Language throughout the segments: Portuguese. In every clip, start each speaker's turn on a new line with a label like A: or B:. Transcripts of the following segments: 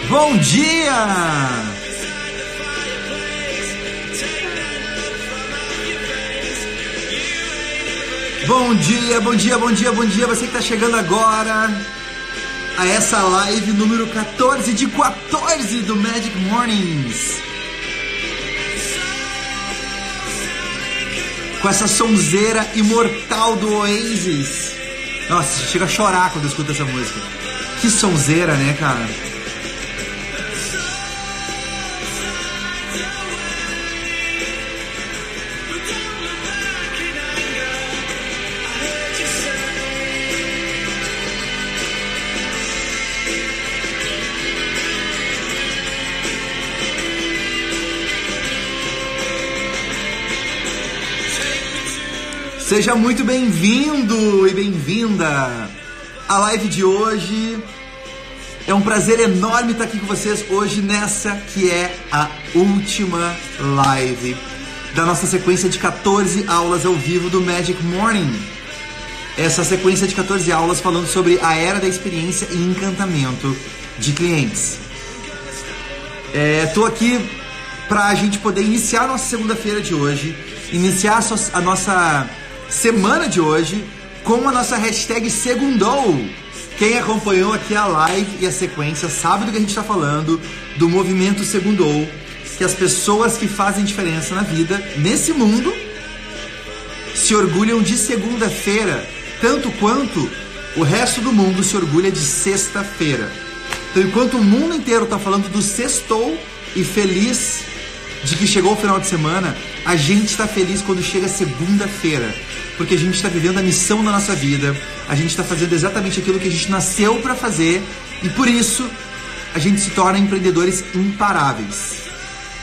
A: Bom dia! Bom dia, bom dia, bom dia, bom dia. Você que está chegando agora a essa live número 14 de 14 do Magic Mornings. Com essa sonzeira imortal do Oasis. Nossa, chega a chorar quando eu escuto essa música. Que sonzeira, né, cara? Seja muito bem-vindo e bem-vinda à live de hoje. É um prazer enorme estar aqui com vocês hoje nessa que é a última live da nossa sequência de 14 aulas ao vivo do Magic Morning. Essa sequência de 14 aulas falando sobre a era da experiência e encantamento de clientes. Tô aqui para a gente poder iniciar a nossa segunda-feira de hoje, iniciar a nossa semana de hoje com a nossa hashtag Segundou. Quem acompanhou aqui a live e a sequência sabe do que a gente está falando, do movimento Segundou, que as pessoas que fazem diferença na vida, nesse mundo, se orgulham de segunda-feira, tanto quanto o resto do mundo se orgulha de sexta-feira. Então, enquanto o mundo inteiro está falando do sextou e feliz de que chegou o final de semana, a gente está feliz quando chega segunda-feira, porque a gente está vivendo a missão da nossa vida, a gente está fazendo exatamente aquilo que a gente nasceu para fazer e por isso a gente se torna empreendedores imparáveis.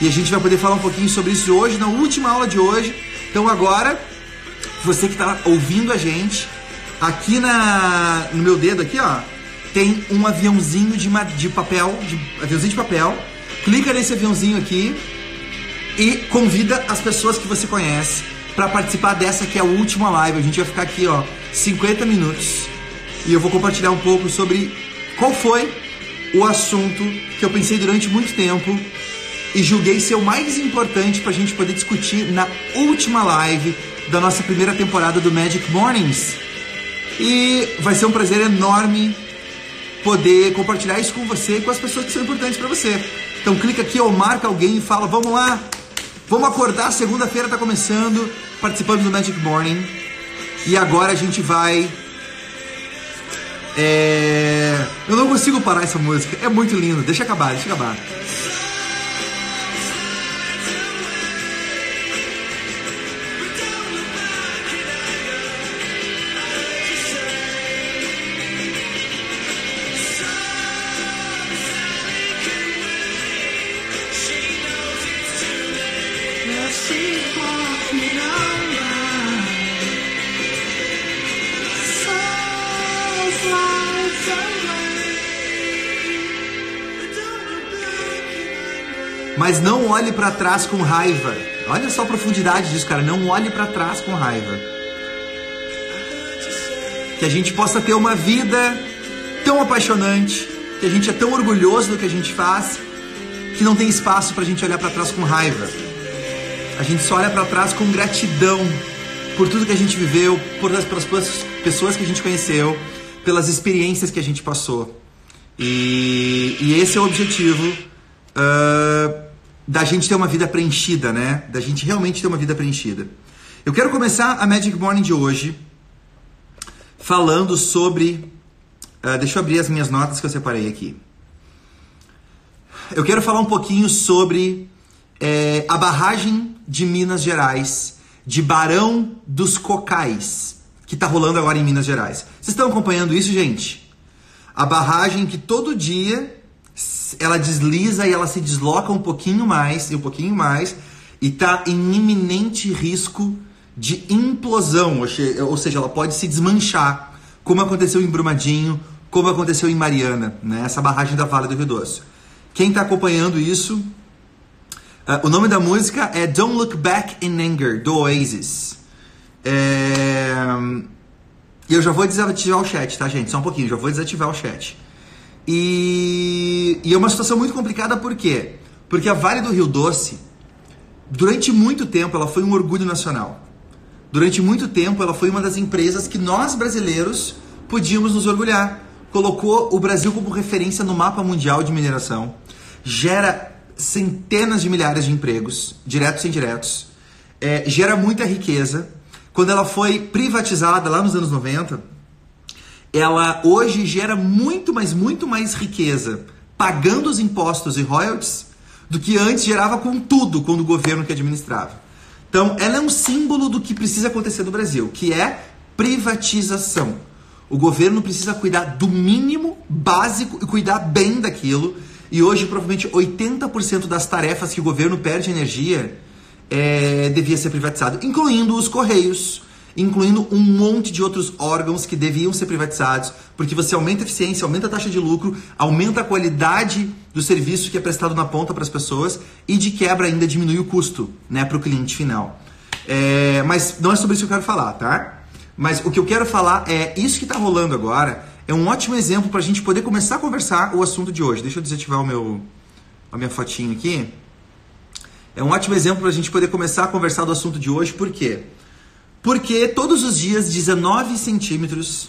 A: E a gente vai poder falar um pouquinho sobre isso hoje, na última aula de hoje. Então agora, você que está ouvindo a gente, aqui no meu dedo aqui, ó, tem um aviãozinho de papel, aviãozinho de papel. Clica nesse aviãozinho aqui e convida as pessoas que você conhece para participar dessa que é a última live. A gente vai ficar aqui, ó, 50 minutos e eu vou compartilhar um pouco sobre qual foi o assunto que eu pensei durante muito tempo e julguei ser o mais importante para a gente poder discutir na última live da nossa primeira temporada do Magic Mornings. E vai ser um prazer enorme poder compartilhar isso com você e com as pessoas que são importantes para você. Então clica aqui ou marca alguém e fala, vamos lá, vamos acordar, segunda-feira está começando, participando do Magic Morning. E agora a gente vai... Eu não consigo parar essa música, é muito lindo, deixa acabar. Mas não olhe para trás com raiva. Olha só a profundidade disso, cara. Não olhe para trás com raiva. Que a gente possa ter uma vida tão apaixonante, que a gente é tão orgulhoso do que a gente faz, que não tem espaço pra gente olhar para trás com raiva. A gente só olha para trás com gratidão por tudo que a gente viveu, pelas pessoas que a gente conheceu, pelas experiências que a gente passou. E esse é o objetivo da gente ter uma vida preenchida, né? Da gente realmente ter uma vida preenchida. Eu quero começar a Magic Morning de hoje falando sobre... deixa eu abrir as minhas notas que eu separei aqui. Eu quero falar um pouquinho sobre a barragem de Minas Gerais, de Barão dos Cocais, que está rolando agora em Minas Gerais. Vocês estão acompanhando isso, gente? A barragem que todo dia ela desliza e ela se desloca um pouquinho mais e está em iminente risco de implosão, ou seja, ela pode se desmanchar, como aconteceu em Brumadinho, como aconteceu em Mariana, né? Essa barragem da Vale do Rio Doce. Quem está acompanhando isso, o nome da música é Don't Look Back in Anger, do Oasis. E eu já vou desativar o chat, tá, gente? Só um pouquinho, já vou desativar o chat. E é uma situação muito complicada, por quê? Porque a Vale do Rio Doce, durante muito tempo, ela foi um orgulho nacional. Durante muito tempo, ela foi uma das empresas que nós, brasileiros, podíamos nos orgulhar. Colocou o Brasil como referência no mapa mundial de mineração. Gera centenas de milhares de empregos, diretos e indiretos. Gera muita riqueza. Quando ela foi privatizada lá nos anos 90, ela hoje gera muito mais riqueza pagando os impostos e royalties do que antes gerava com tudo quando o governo que administrava. Então, ela é um símbolo do que precisa acontecer no Brasil, que é privatização. O governo precisa cuidar do mínimo básico e cuidar bem daquilo. E hoje, provavelmente, 80% das tarefas que o governo perde energia devia ser privatizado, incluindo os Correios, incluindo um monte de outros órgãos que deviam ser privatizados, porque você aumenta a eficiência, aumenta a taxa de lucro, aumenta a qualidade do serviço que é prestado na ponta para as pessoas e, de quebra, ainda diminui o custo, né, para o cliente final. Mas não é sobre isso que eu quero falar, tá? Mas o que eu quero falar é isso que está rolando agora. É um ótimo exemplo para a gente poder começar a conversar o assunto de hoje. Deixa eu desativar a minha fotinho aqui. É um ótimo exemplo para a gente poder começar a conversar do assunto de hoje. Por quê? Porque todos os dias 19 centímetros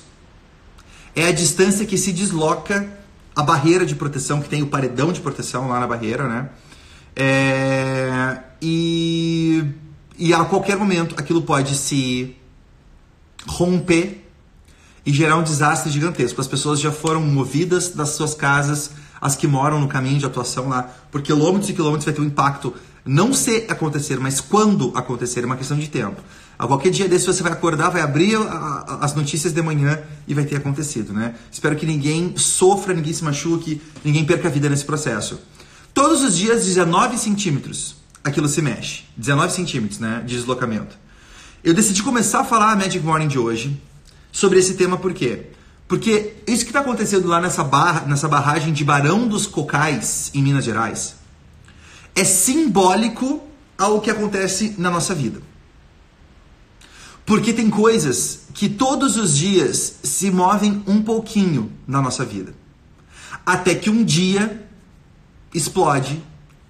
A: é a distância que se desloca a barreira de proteção, que tem o paredão de proteção lá na barreira, né? E a qualquer momento aquilo pode se romper e gerar um desastre gigantesco. As pessoas já foram movidas das suas casas, as que moram no caminho de atuação lá, por quilômetros e quilômetros vai ter um impacto, não se acontecer, mas quando acontecer, é uma questão de tempo. A qualquer dia desse você vai acordar, vai abrir as notícias de manhã e vai ter acontecido, né? Espero que ninguém sofra, ninguém se machuque, ninguém perca a vida nesse processo. Todos os dias, 19 centímetros, aquilo se mexe. 19 centímetros, né, de deslocamento. Eu decidi começar a falar a Magic Morning de hoje sobre esse tema, por quê? Porque isso que está acontecendo lá nessa barragem de Barão dos Cocais, em Minas Gerais, é simbólico ao que acontece na nossa vida. Porque tem coisas que todos os dias se movem um pouquinho na nossa vida. Até que um dia explode,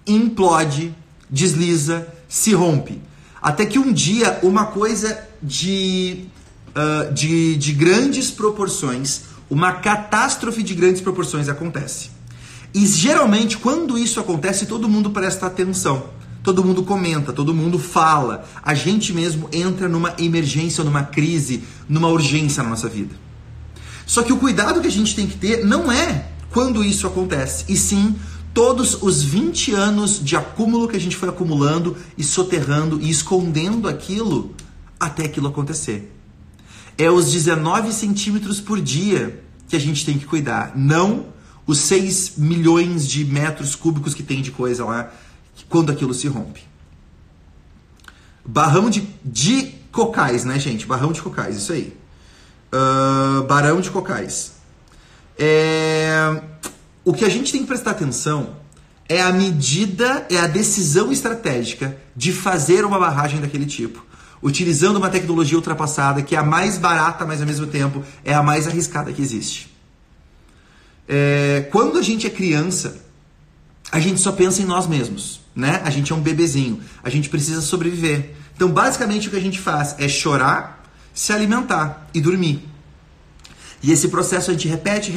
A: implode, desliza, se rompe. Até que um dia uma coisa de grandes proporções, uma catástrofe de grandes proporções acontece. E geralmente quando isso acontece, todo mundo presta atenção. Todo mundo comenta, todo mundo fala. A gente mesmo entra numa emergência, numa crise, numa urgência na nossa vida. Só que o cuidado que a gente tem que ter não é quando isso acontece, e sim todos os 20 anos de acúmulo que a gente foi acumulando e soterrando e escondendo aquilo até aquilo acontecer. É os 19 centímetros por dia que a gente tem que cuidar, não os 6 milhões de metros cúbicos que tem de coisa lá quando aquilo se rompe. Barrão de Cocais, né, gente? Barrão de Cocais, isso aí. Barão de Cocais. O que a gente tem que prestar atenção é a medida, é a decisão estratégica de fazer uma barragem daquele tipo, utilizando uma tecnologia ultrapassada, que é a mais barata, mas ao mesmo tempo é a mais arriscada que existe. Quando a gente é criança, a gente só pensa em nós mesmos, né? A gente é um bebezinho, a gente precisa sobreviver. Então, basicamente, o que a gente faz é chorar, se alimentar e dormir. E esse processo a gente repete,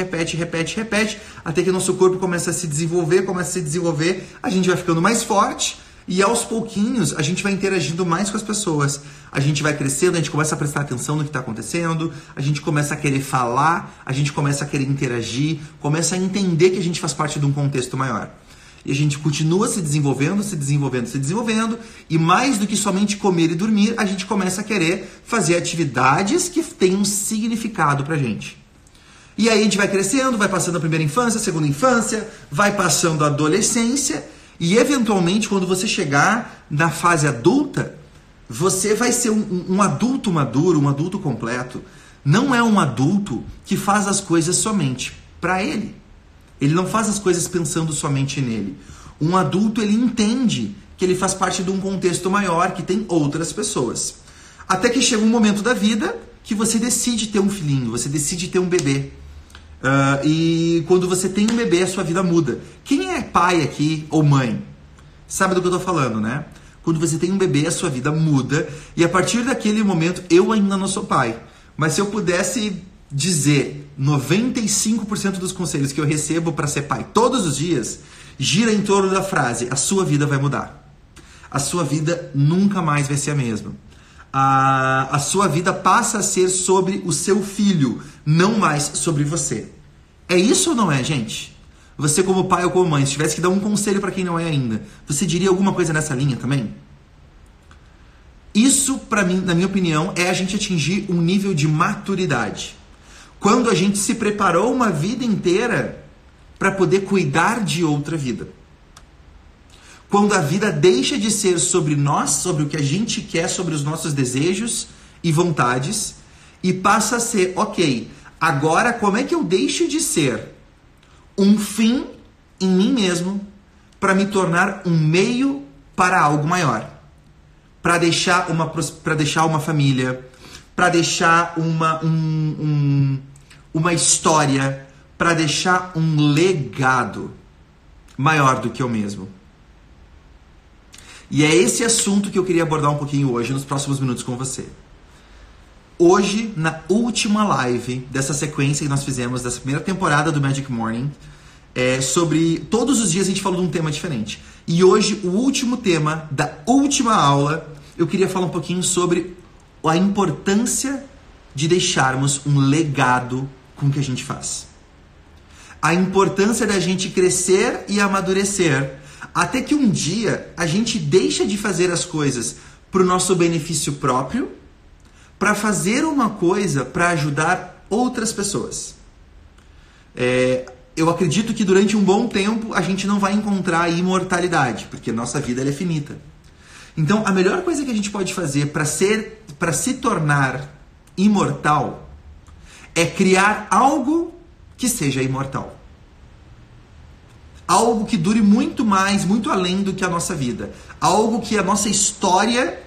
A: até que o nosso corpo começa a se desenvolver, a gente vai ficando mais forte e aos pouquinhos a gente vai interagindo mais com as pessoas. A gente vai crescendo, a gente começa a prestar atenção no que está acontecendo, a gente começa a querer falar, a gente começa a querer interagir, começa a entender que a gente faz parte de um contexto maior. E a gente continua se desenvolvendo, e mais do que somente comer e dormir, a gente começa a querer fazer atividades que tenham significado pra gente. E aí a gente vai crescendo, vai passando a primeira infância, a segunda infância, vai passando a adolescência, e eventualmente quando você chegar na fase adulta, você vai ser um adulto maduro, um adulto completo. Não é um adulto que faz as coisas somente pra ele. Ele não faz as coisas pensando somente nele. Um adulto, ele entende que ele faz parte de um contexto maior, que tem outras pessoas. Até que chega um momento da vida que você decide ter um filhinho, você decide ter um bebê. E quando você tem um bebê, a sua vida muda. Quem é pai aqui ou mãe? Sabe do que eu tô falando, né? Quando você tem um bebê, a sua vida muda. E a partir daquele momento, eu ainda não sou pai. Mas se eu pudesse dizer 95% dos conselhos que eu recebo para ser pai todos os dias, gira em torno da frase: a sua vida vai mudar. A sua vida nunca mais vai ser a mesma. A sua vida passa a ser sobre o seu filho, não mais sobre você. É isso ou não é, gente? Você como pai ou como mãe, se tivesse que dar um conselho para quem não é ainda, você diria alguma coisa nessa linha também? Isso, para mim, na minha opinião, é a gente atingir um nível de maturidade. Quando a gente se preparou uma vida inteira para poder cuidar de outra vida. Quando a vida deixa de ser sobre nós, sobre o que a gente quer, sobre os nossos desejos e vontades, e passa a ser, ok, agora como é que eu deixo de ser um fim em mim mesmo para me tornar um meio para algo maior? Para deixar uma família, para deixar uma história, para deixar um legado maior do que eu mesmo. E é esse assunto que eu queria abordar um pouquinho hoje, nos próximos minutos com você. Hoje, na última live dessa sequência que nós fizemos, dessa primeira temporada do Magic Morning, sobre todos os dias a gente falou de um tema diferente. E hoje, o último tema da última aula, eu queria falar um pouquinho sobre a importância de deixarmos um legado com o que a gente faz. A importância da gente crescer e amadurecer, até que um dia a gente deixa de fazer as coisas para o nosso benefício próprio, para fazer uma coisa para ajudar outras pessoas. Eu acredito que durante um bom tempo a gente não vai encontrar a imortalidade, porque nossa vida ela é finita. Então, a melhor coisa que a gente pode fazer para se tornar imortal é criar algo que seja imortal. Algo que dure muito mais, muito além do que a nossa vida. Algo que a nossa história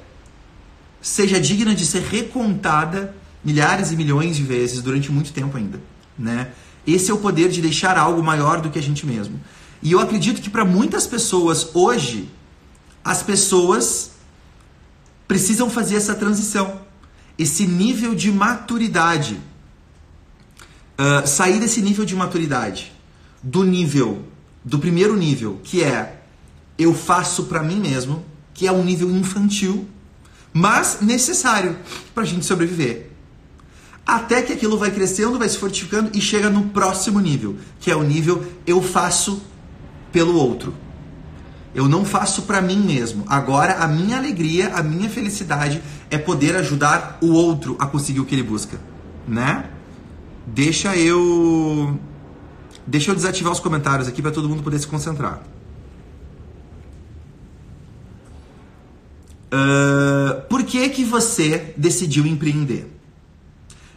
A: seja digna de ser recontada milhares e milhões de vezes durante muito tempo ainda, né? Esse é o poder de deixar algo maior do que a gente mesmo. E eu acredito que para muitas pessoas hoje, as pessoas precisam fazer essa transição, esse nível de maturidade. Sair desse nível de maturidade, do primeiro nível, que é eu faço para mim mesmo, que é um nível infantil, mas necessário para a gente sobreviver. Até que aquilo vai crescendo, vai se fortificando e chega no próximo nível, que é o nível eu faço pelo outro. Eu não faço para mim mesmo. Agora a minha alegria, a minha felicidade é poder ajudar o outro a conseguir o que ele busca, né? Deixa eu desativar os comentários aqui para todo mundo poder se concentrar. Por que você decidiu empreender?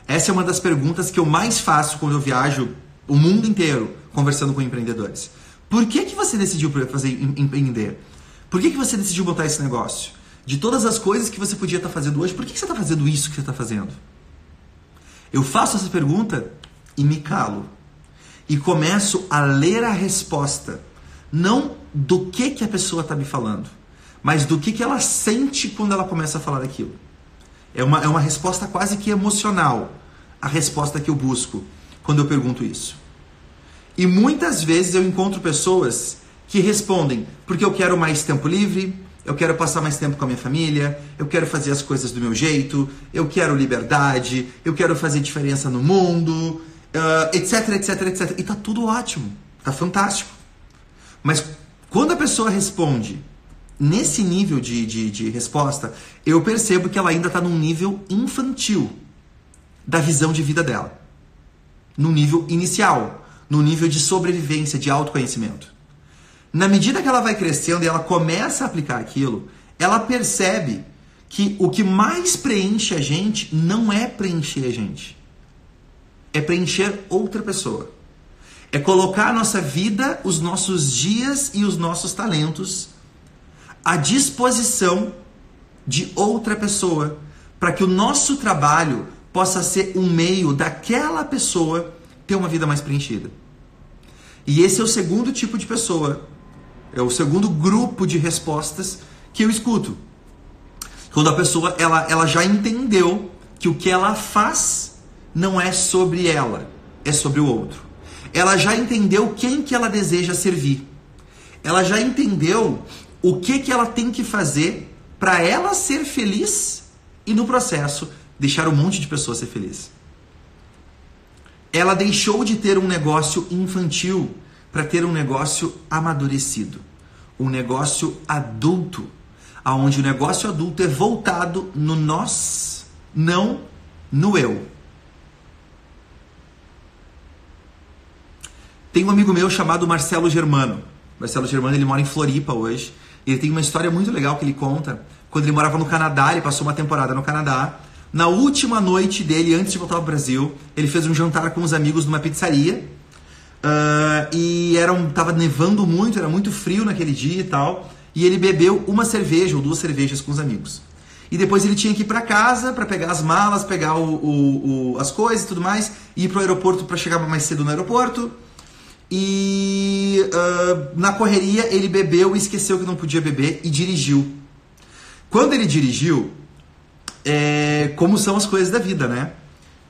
A: Essa é uma das perguntas que eu mais faço quando eu viajo o mundo inteiro conversando com empreendedores. Por que você decidiu empreender? Por que você decidiu montar esse negócio? De todas as coisas que você podia estar fazendo hoje, por que você está fazendo isso que você está fazendo? Eu faço essa pergunta e me calo. E começo a ler a resposta. Não do que a pessoa está me falando, mas do que ela sente quando ela começa a falar aquilo. É uma resposta quase que emocional, a resposta que eu busco quando eu pergunto isso. E muitas vezes eu encontro pessoas que respondem porque eu quero mais tempo livre, eu quero passar mais tempo com a minha família, eu quero fazer as coisas do meu jeito, eu quero liberdade, eu quero fazer diferença no mundo, etc, etc, etc. E tá tudo ótimo, tá fantástico. Mas quando a pessoa responde nesse nível de resposta, eu percebo que ela ainda está num nível infantil da visão de vida dela. No nível inicial, no nível de sobrevivência, de autoconhecimento. Na medida que ela vai crescendo e ela começa a aplicar aquilo, ela percebe que o que mais preenche a gente não é preencher a gente. É preencher outra pessoa. É colocar a nossa vida, os nossos dias e os nossos talentos à disposição de outra pessoa, para que o nosso trabalho possa ser um meio daquela pessoa ter uma vida mais preenchida. E esse é o segundo tipo de pessoa, é o segundo grupo de respostas que eu escuto. Quando a pessoa ela já entendeu que o que ela faz não é sobre ela, é sobre o outro. Ela já entendeu quem que ela deseja servir. Ela já entendeu o que ela tem que fazer para ela ser feliz e no processo deixar um monte de pessoas ser feliz. Ela deixou de ter um negócio infantil para ter um negócio amadurecido, um negócio adulto, onde o negócio adulto é voltado no nós, não no eu. Tem um amigo meu chamado Marcelo Germano. Marcelo Germano, ele mora em Floripa hoje. Ele tem uma história muito legal que ele conta. Quando ele morava no Canadá, ele passou uma temporada no Canadá. Na última noite dele, antes de voltar ao Brasil, ele fez um jantar com os amigos numa pizzaria. E tava nevando muito, era muito frio naquele dia e tal. E ele bebeu uma cerveja ou 2 cervejas com os amigos. E depois ele tinha que ir para casa para pegar as malas, pegar as coisas e tudo mais. E ir pro aeroporto para chegar mais cedo no aeroporto. E na correria ele bebeu e esqueceu que não podia beber e dirigiu. Quando ele dirigiu, como são as coisas da vida, né?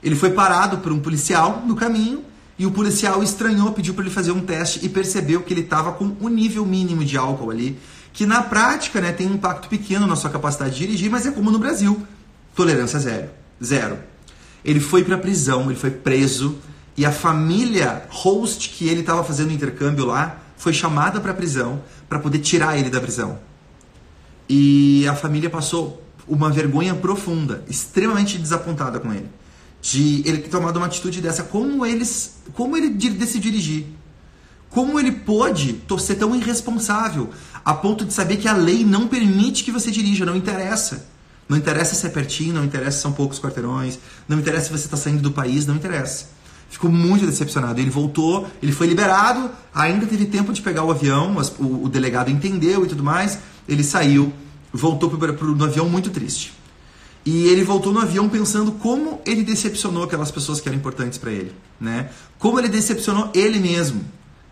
A: Ele foi parado por um policial no caminho e o policial estranhou, pediu para ele fazer um teste e percebeu que ele estava com o nível mínimo de álcool ali, que na prática, né, tem um impacto pequeno na sua capacidade de dirigir, mas é como no Brasil, tolerância zero. Ele foi para a prisão, ele foi preso e a família host que ele estava fazendo o intercâmbio lá foi chamada para a prisão para poder tirar ele da prisão. E a família passou uma vergonha profunda, extremamente desapontada com ele, de ele ter tomado uma atitude dessa. Como ele decidiu dirigir? Como ele pôde ser tão irresponsável a ponto de saber que a lei não permite que você dirija? Não interessa. Não interessa se é pertinho, não interessa se são poucos quarteirões, não interessa se você está saindo do país, não interessa. Ficou muito decepcionado. Ele voltou, ele foi liberado, ainda teve tempo de pegar o avião, o delegado entendeu e tudo mais. Ele saiu, voltou no avião muito triste. E ele voltou no avião pensando como ele decepcionou aquelas pessoas que eram importantes para ele, né? Como ele decepcionou ele mesmo,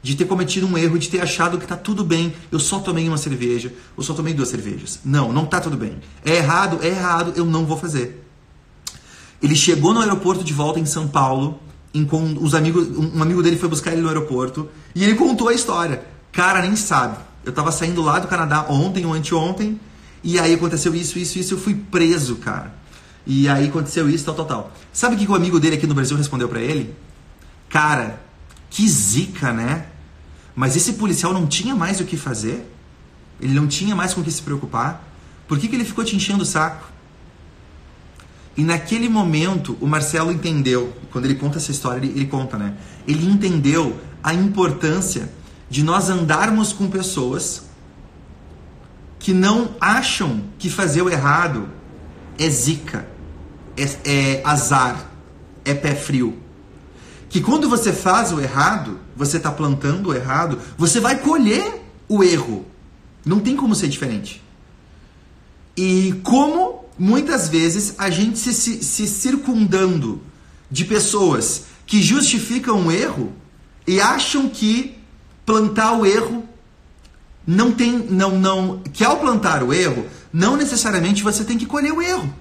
A: de ter cometido um erro, de ter achado que tá tudo bem, eu só tomei uma cerveja, eu só tomei 2 cervejas. Não tá tudo bem. É errado, eu não vou fazer. Ele chegou no aeroporto de volta em São Paulo, um amigo dele foi buscar ele no aeroporto, e ele contou a história. Cara, nem sabe. Eu tava saindo lá do Canadá ontem ou anteontem, e aí aconteceu isso, eu fui preso, cara. E aí aconteceu isso, tal. Sabe o que o amigo dele aqui no Brasil respondeu pra ele? Cara, que zica, né? Mas esse policial não tinha mais o que fazer? Ele não tinha mais com o que se preocupar? Por que ele ficou te enchendo o saco? E naquele momento, o Marcelo entendeu, quando ele conta essa história, ele conta, né? Ele entendeu a importância de nós andarmos com pessoas que não acham que fazer o errado é zica, é azar, é pé frio. Que quando você faz o errado, você está plantando o errado, você vai colher o erro. Não tem como ser diferente. E como muitas vezes a gente se circundando de pessoas que justificam o erro e acham que plantar o erro que ao plantar o erro, não necessariamente você tem que colher o erro.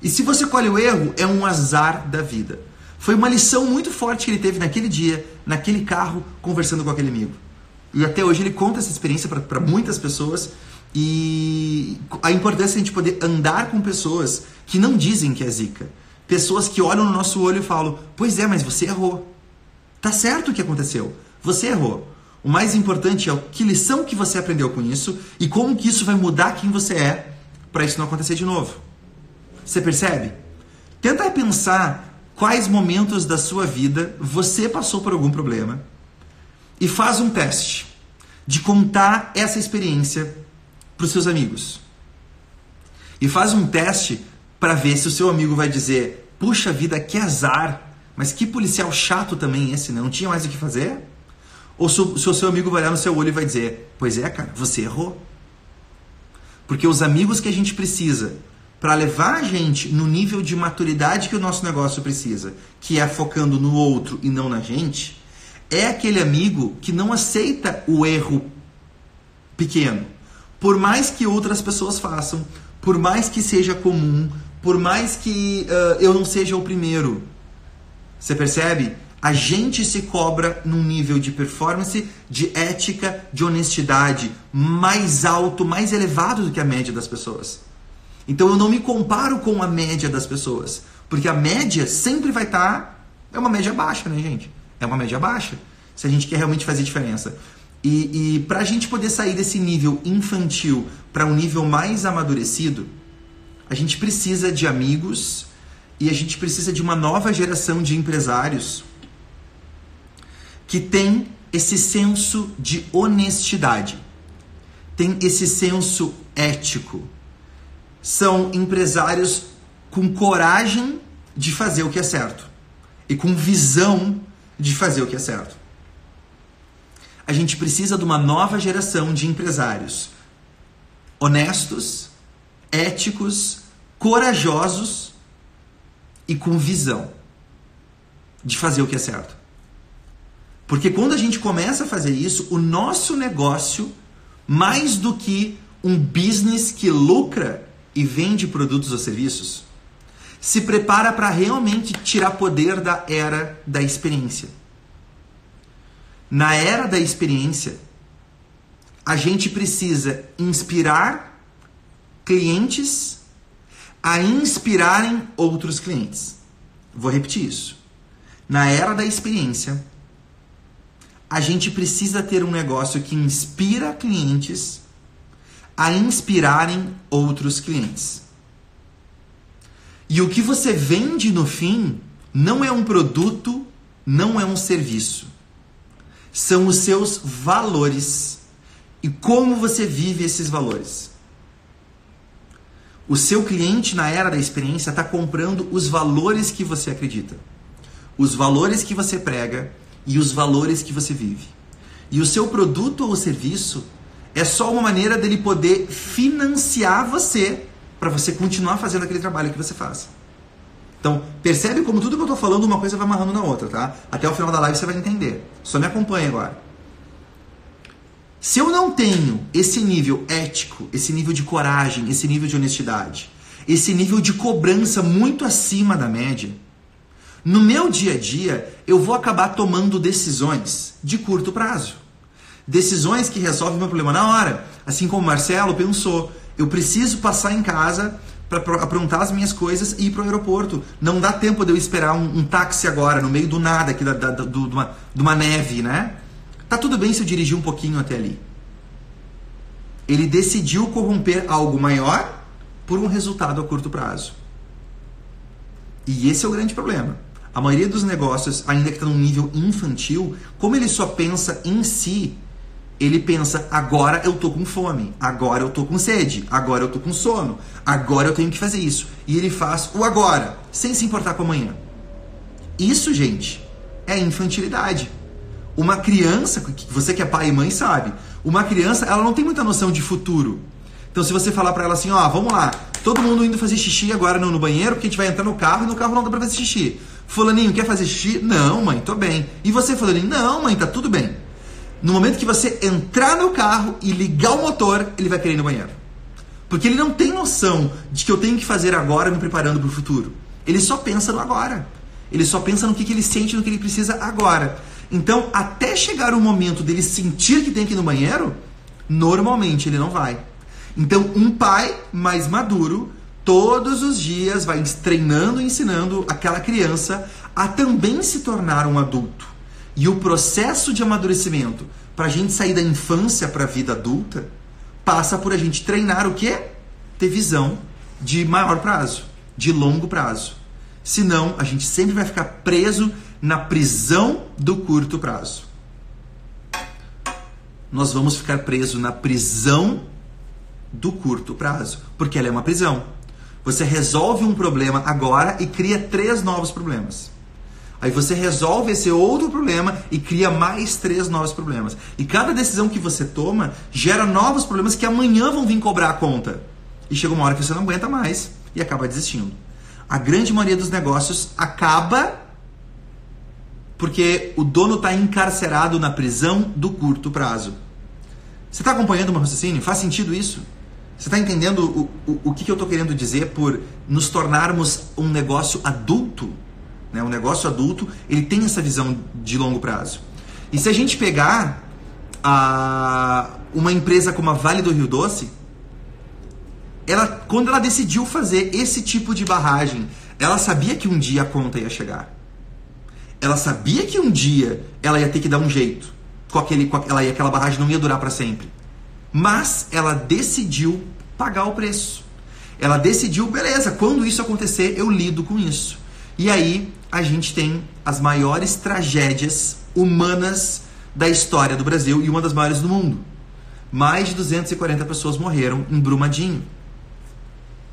A: E se você colhe o erro, é um azar da vida. Foi uma lição muito forte que ele teve naquele dia, naquele carro, conversando com aquele amigo. E até hoje ele conta essa experiência para muitas pessoas, e a importância de a gente poder andar com pessoas que não dizem que é zica. Pessoas que olham no nosso olho e falam, pois é, mas você errou. Tá certo o que aconteceu, você errou. O mais importante é que lição que você aprendeu com isso e como que isso vai mudar quem você é para isso não acontecer de novo. Você percebe? Tenta pensar quais momentos da sua vida você passou por algum problema e faz um teste de contar essa experiência para os seus amigos. E faz um teste para ver se o seu amigo vai dizer, puxa vida, que azar, mas que policial chato também esse, né? Não tinha mais o que fazer? Ou se o seu amigo vai olhar no seu olho e vai dizer, pois é, cara, você errou. Porque os amigos que a gente precisa para levar a gente no nível de maturidade que o nosso negócio precisa, que é focando no outro e não na gente, é aquele amigo que não aceita o erro pequeno. Por mais que outras pessoas façam, por mais que seja comum, por mais que eu não seja o primeiro. Você percebe? A gente se cobra num nível de performance, de ética, de honestidade mais alto, mais elevado do que a média das pessoas. Então eu não me comparo com a média das pessoas, porque a média sempre vai estar... É uma média baixa, né, gente? É uma média baixa, se a gente quer realmente fazer diferença. E para a gente poder sair desse nível infantil para um nível mais amadurecido, a gente precisa de amigos e a gente precisa de uma nova geração de empresários que tem esse senso de honestidade, tem esse senso ético. São empresários com coragem de fazer o que é certo e com visão de fazer o que é certo. A gente precisa de uma nova geração de empresários honestos, éticos, corajosos e com visão de fazer o que é certo. Porque quando a gente começa a fazer isso, o nosso negócio, mais do que um business que lucra e vende produtos ou serviços, se prepara para realmente tirar poder da era da experiência. Na era da experiência, a gente precisa inspirar clientes a inspirarem outros clientes. Vou repetir isso. Na era da experiência, a gente precisa ter um negócio que inspira clientes a inspirarem outros clientes. E o que você vende no fim não é um produto, não é um serviço. São os seus valores e como você vive esses valores. O seu cliente na era da experiência está comprando os valores que você acredita, os valores que você prega e os valores que você vive. E o seu produto ou serviço é só uma maneira dele poder financiar você para você continuar fazendo aquele trabalho que você faz. Então, percebe como tudo que eu estou falando, uma coisa vai amarrando na outra, tá? Até o final da live você vai entender. Só me acompanha agora. Se eu não tenho esse nível ético, esse nível de coragem, esse nível de honestidade, esse nível de cobrança muito acima da média, no meu dia a dia, eu vou acabar tomando decisões de curto prazo. Decisões que resolvem o meu problema na hora. Assim como o Marcelo pensou, eu preciso passar em casa para aprontar as minhas coisas e ir para o aeroporto. Não dá tempo de eu esperar um táxi agora, no meio do nada, aqui de uma neve, né? Tá tudo bem se eu dirigir um pouquinho até ali. Ele decidiu corromper algo maior por um resultado a curto prazo. E esse é o grande problema. A maioria dos negócios, ainda que está num nível infantil, como ele só pensa em si, ele pensa, agora eu tô com fome, agora eu tô com sede, agora eu tô com sono, agora eu tenho que fazer isso. E ele faz o agora, sem se importar com amanhã. Isso, gente, é infantilidade. Uma criança, você que é pai e mãe sabe, uma criança, ela não tem muita noção de futuro. Então se você falar pra ela assim, ó, vamos lá, todo mundo indo fazer xixi agora no banheiro, porque a gente vai entrar no carro e no carro não dá pra fazer xixi. Fulaninho, quer fazer xixi? Não, mãe, tô bem. E você, fulaninho? Não, mãe, tá tudo bem. No momento que você entrar no carro e ligar o motor, ele vai querer ir no banheiro. Porque ele não tem noção de que eu tenho que fazer agora me preparando para o futuro. Ele só pensa no agora. Ele só pensa no que ele sente, no que ele precisa agora. Então, até chegar o momento dele sentir que tem que ir no banheiro, normalmente ele não vai. Então, um pai mais maduro, todos os dias vai treinando e ensinando aquela criança a também se tornar um adulto. E o processo de amadurecimento para a gente sair da infância para a vida adulta passa por a gente treinar o quê? Ter visão de maior prazo, de longo prazo. Senão, a gente sempre vai ficar preso na prisão do curto prazo. Nós vamos ficar presos na prisão do curto prazo, porque ela é uma prisão. Você resolve um problema agora e cria 3 novos problemas. Aí você resolve esse outro problema e cria mais 3 novos problemas. E cada decisão que você toma gera novos problemas que amanhã vão vir cobrar a conta. E chega uma hora que você não aguenta mais. e acaba desistindo. A grande maioria dos negócios acaba porque o dono está encarcerado na prisão do curto prazo. Você está acompanhando o meu raciocínio? Faz sentido isso? Você está entendendo o que eu estou querendo dizer por nos tornarmos um negócio adulto? Né? Um negócio adulto, ele tem essa visão de longo prazo. E se a gente pegar uma empresa como a Vale do Rio Doce, quando ela decidiu fazer esse tipo de barragem, ela sabia que um dia a conta ia chegar. Ela sabia que um dia ela ia ter que dar um jeito. Aquela barragem não ia durar para sempre. Mas ela decidiu pagar o preço. Ela decidiu, beleza, quando isso acontecer, eu lido com isso. E aí a gente tem as maiores tragédias humanas da história do Brasil e uma das maiores do mundo. Mais de 240 pessoas morreram em Brumadinho.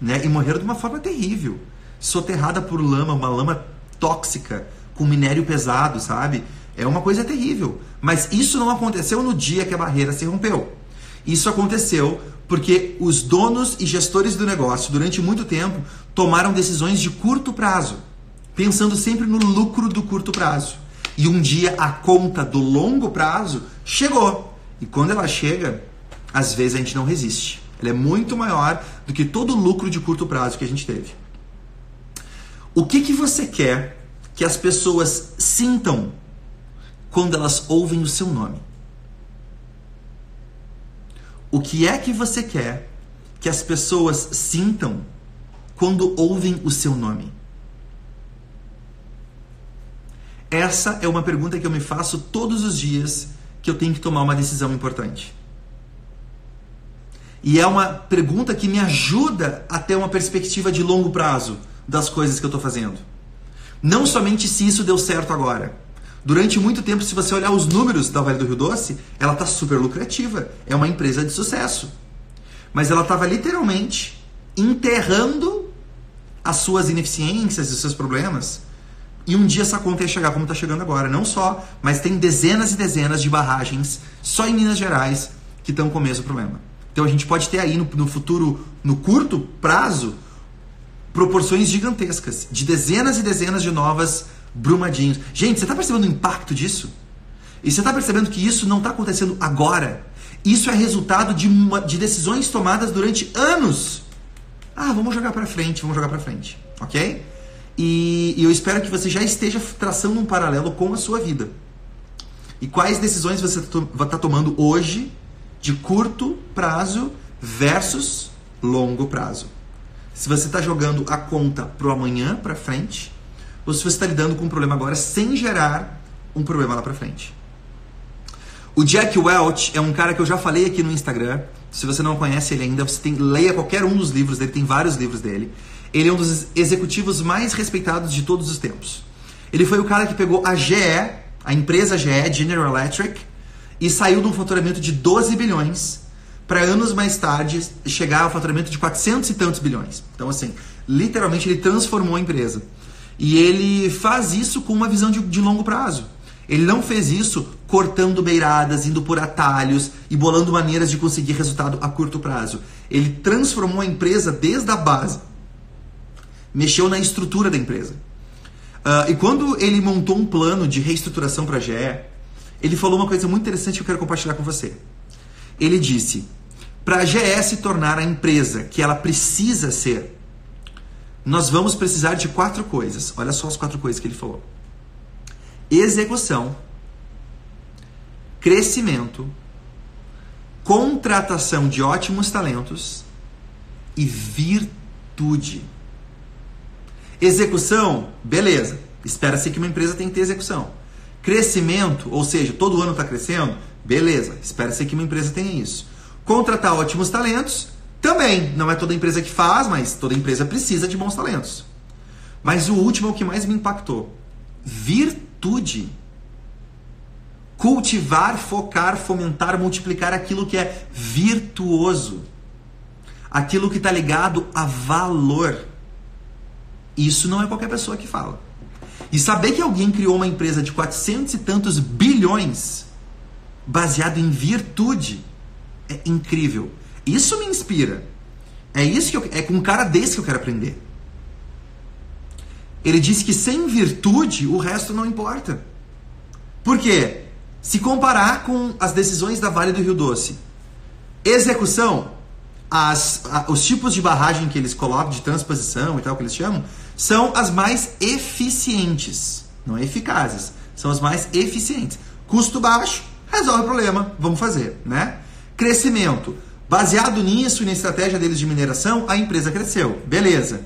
A: Né? E morreram de uma forma terrível. Soterrada por lama, uma lama tóxica, com minério pesado, sabe? É uma coisa terrível. Mas isso não aconteceu no dia que a barreira se rompeu. Isso aconteceu porque os donos e gestores do negócio, durante muito tempo, tomaram decisões de curto prazo, pensando sempre no lucro do curto prazo. E um dia a conta do longo prazo chegou. E quando ela chega, às vezes a gente não resiste. Ela é muito maior do que todo o lucro de curto prazo que a gente teve. O que você quer que as pessoas sintam quando elas ouvem o seu nome? O que é que você quer que as pessoas sintam quando ouvem o seu nome? Essa é uma pergunta que eu me faço todos os dias que eu tenho que tomar uma decisão importante. E é uma pergunta que me ajuda a ter uma perspectiva de longo prazo das coisas que eu estou fazendo. Não somente se isso deu certo agora. Durante muito tempo, se você olhar os números da Vale do Rio Doce, ela está super lucrativa. É uma empresa de sucesso. Mas ela estava literalmente enterrando as suas ineficiências e os seus problemas. E um dia essa conta ia chegar como está chegando agora. Não só, mas tem dezenas e dezenas de barragens só em Minas Gerais que estão com o mesmo problema. Então a gente pode ter aí no futuro, no curto prazo, proporções gigantescas de dezenas e dezenas de novas Brumadinhos. Gente, você está percebendo o impacto disso? E você está percebendo que isso não está acontecendo agora? Isso é resultado de decisões tomadas durante anos. Vamos jogar para frente, ok? E eu espero que você já esteja traçando um paralelo com a sua vida. E quais decisões você está tomando hoje de curto prazo versus longo prazo? Se você está jogando a conta para o amanhã, para frente, ou se você está lidando com um problema agora sem gerar um problema lá para frente. O Jack Welch é um cara que eu já falei aqui no Instagram. Se você não conhece ele ainda, leia qualquer um dos livros dele, tem vários livros dele. Ele é um dos executivos mais respeitados de todos os tempos. Ele foi o cara que pegou a GE, a empresa GE, General Electric, e saiu de um faturamento de 12 bilhões para anos mais tarde chegar ao faturamento de 400 e tantos bilhões. Então, assim, literalmente ele transformou a empresa. E ele faz isso com uma visão de longo prazo. Ele não fez isso cortando beiradas, indo por atalhos e bolando maneiras de conseguir resultado a curto prazo. Ele transformou a empresa desde a base. Mexeu na estrutura da empresa. E quando ele montou um plano de reestruturação para a GE, ele falou uma coisa muito interessante que eu quero compartilhar com você. Ele disse, para a GE se tornar a empresa que ela precisa ser, nós vamos precisar de 4 coisas. Olha só as 4 coisas que ele falou. Execução, crescimento, contratação de ótimos talentos e virtude. Execução, beleza. Espera-se que uma empresa tem que ter execução. Crescimento, ou seja, todo ano está crescendo, beleza. Espera-se que uma empresa tenha isso. Contratar ótimos talentos, também. Não é toda empresa que faz, mas toda empresa precisa de bons talentos. Mas o último é o que mais me impactou. Virtude. Cultivar, focar, fomentar, multiplicar aquilo que é virtuoso. Aquilo que está ligado a valor. Isso não é qualquer pessoa que fala. E saber que alguém criou uma empresa de 400 e tantos bilhões baseado em virtude é incrível. Isso me inspira. É isso que é com um cara desse que eu quero aprender. Ele disse que sem virtude o resto não importa. Por quê? Se comparar com as decisões da Vale do Rio Doce, execução, os tipos de barragem que eles colocam, de transposição e tal, que eles chamam, são as mais eficientes. Não eficazes, são as mais eficientes. Custo baixo, resolve o problema, vamos fazer, né? Crescimento. Baseado nisso e na estratégia deles de mineração, a empresa cresceu. Beleza.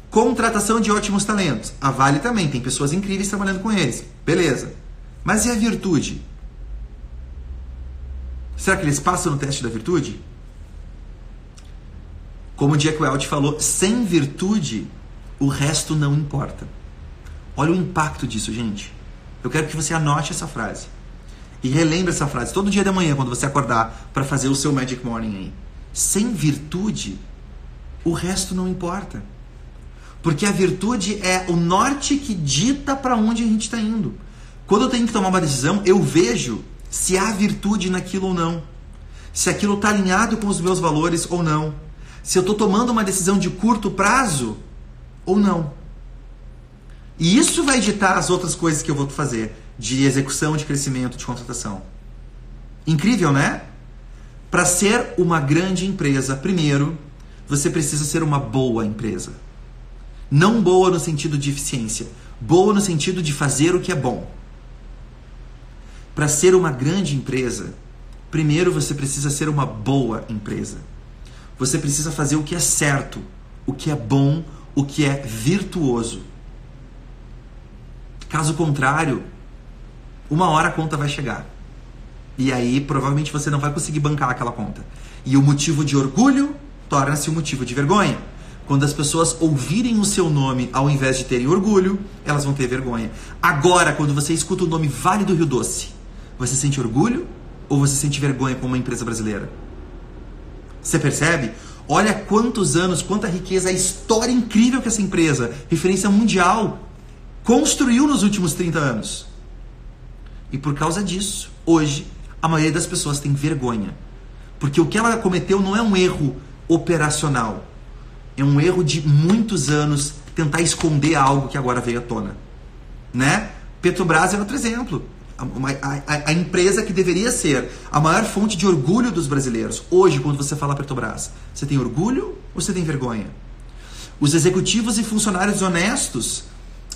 A: Contratação de ótimos talentos. A Vale também tem pessoas incríveis trabalhando com eles. Beleza. Mas e a virtude? Será que eles passam no teste da virtude? Como o Jack Welch falou, sem virtude, o resto não importa. Olha o impacto disso, gente. Eu quero que você anote essa frase. E relembre essa frase todo dia de manhã, quando você acordar, para fazer o seu Magic Morning aí. Sem virtude, o resto não importa. Porque a virtude é o norte que dita para onde a gente está indo. Quando eu tenho que tomar uma decisão, eu vejo se há virtude naquilo ou não. Se aquilo está alinhado com os meus valores ou não. Se eu estou tomando uma decisão de curto prazo ou não. E isso vai ditar as outras coisas que eu vou fazer. De execução, de crescimento, de contratação. Incrível, né? Para ser uma grande empresa, primeiro, você precisa ser uma boa empresa. Não boa no sentido de eficiência. Boa no sentido de fazer o que é bom. Para ser uma grande empresa, primeiro você precisa ser uma boa empresa. Você precisa fazer o que é certo, o que é bom, o que é virtuoso. Caso contrário, uma hora a conta vai chegar. E aí provavelmente você não vai conseguir bancar aquela conta. E o motivo de orgulho torna-se um motivo de vergonha. Quando as pessoas ouvirem o seu nome ao invés de terem orgulho, elas vão ter vergonha. Agora, quando você escuta o nome Vale do Rio Doce, você sente orgulho ou você sente vergonha como uma empresa brasileira? Você percebe? Olha quantos anos, quanta riqueza, a história incrível que essa empresa, referência mundial, construiu nos últimos 30 anos. E por causa disso, hoje, a maioria das pessoas tem vergonha. Porque o que ela cometeu não é um erro operacional. É um erro de muitos anos tentar esconder algo que agora veio à tona. Né? Petrobras é outro exemplo. A empresa que deveria ser a maior fonte de orgulho dos brasileiros. Hoje, quando você fala Petrobras, você tem orgulho ou você tem vergonha? Os executivos e funcionários honestos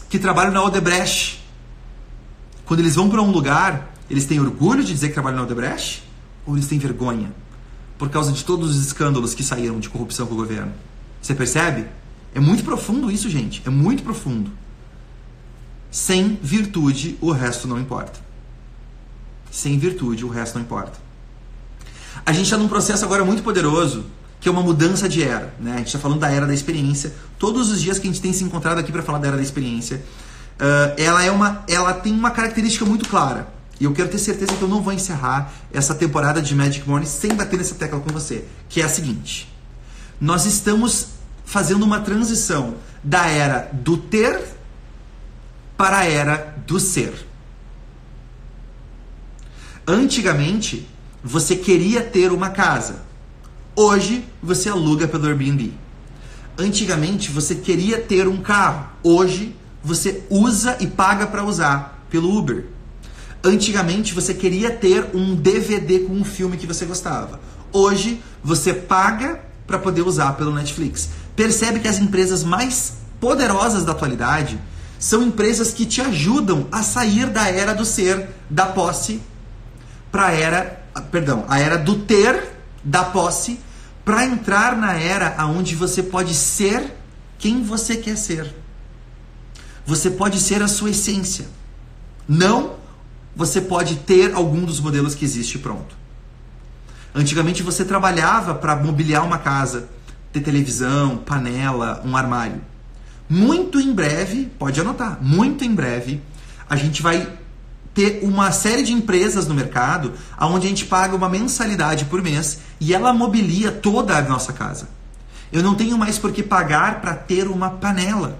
A: que trabalham na Odebrecht, quando eles vão para um lugar, eles têm orgulho de dizer que trabalham na Odebrecht? Ou eles têm vergonha? Por causa de todos os escândalos que saíram de corrupção com o governo. Você percebe? É muito profundo isso, gente. É muito profundo. Sem virtude, o resto não importa. Sem virtude, o resto não importa. A gente está num processo agora muito poderoso, que é uma mudança de era. Né? A gente está falando da era da experiência. Todos os dias que a gente tem se encontrado aqui para falar da era da experiência, ela tem uma característica muito clara. E eu quero ter certeza que eu não vou encerrar essa temporada de Magic Morning sem bater nessa tecla com você. Que é a seguinte. Nós estamos fazendo uma transição da era do ter para a era do ser. Antigamente, você queria ter uma casa. Hoje, você aluga pelo Airbnb. Antigamente, você queria ter um carro. Hoje, você usa e paga para usar pelo Uber. Antigamente, você queria ter um DVD com um filme que você gostava. Hoje, você paga para poder usar pelo Netflix. Percebe que as empresas mais poderosas da atualidade são empresas que te ajudam a sair da era do ser, da posse, para a era do ter, da posse, para entrar na era onde você pode ser quem você quer ser. Você pode ser a sua essência. Não, você pode ter algum dos modelos que existe pronto. Antigamente você trabalhava para mobiliar uma casa, ter televisão, panela, um armário. Muito em breve, pode anotar, muito em breve, a gente vai ter uma série de empresas no mercado onde a gente paga uma mensalidade por mês e ela mobilia toda a nossa casa. Eu não tenho mais por que pagar para ter uma panela.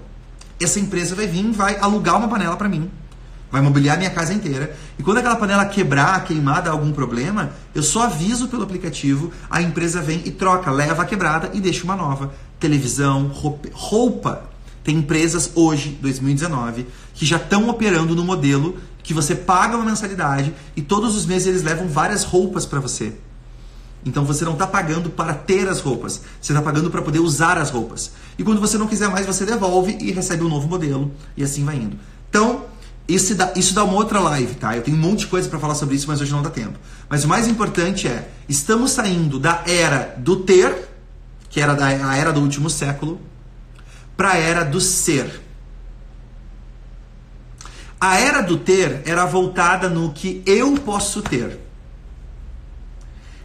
A: Essa empresa vai vir e vai alugar uma panela para mim. vai mobiliar minha casa inteira. E quando aquela panela quebrar, queimar, dar algum problema, eu só aviso pelo aplicativo, a empresa vem e troca, leva a quebrada e deixa uma nova. Televisão, roupa. Tem empresas hoje, 2019, que já estão operando no modelo que você paga uma mensalidade e todos os meses eles levam várias roupas para você. Então você não está pagando para ter as roupas, você está pagando para poder usar as roupas. E quando você não quiser mais, você devolve e recebe um novo modelo e assim vai indo. Então, isso dá uma outra live, tá? Eu tenho um monte de coisa para falar sobre isso, mas hoje não dá tempo. Mas o mais importante é, estamos saindo da era do ter, que era a era do último século, para a era do ser. A era do ter era voltada no que eu posso ter.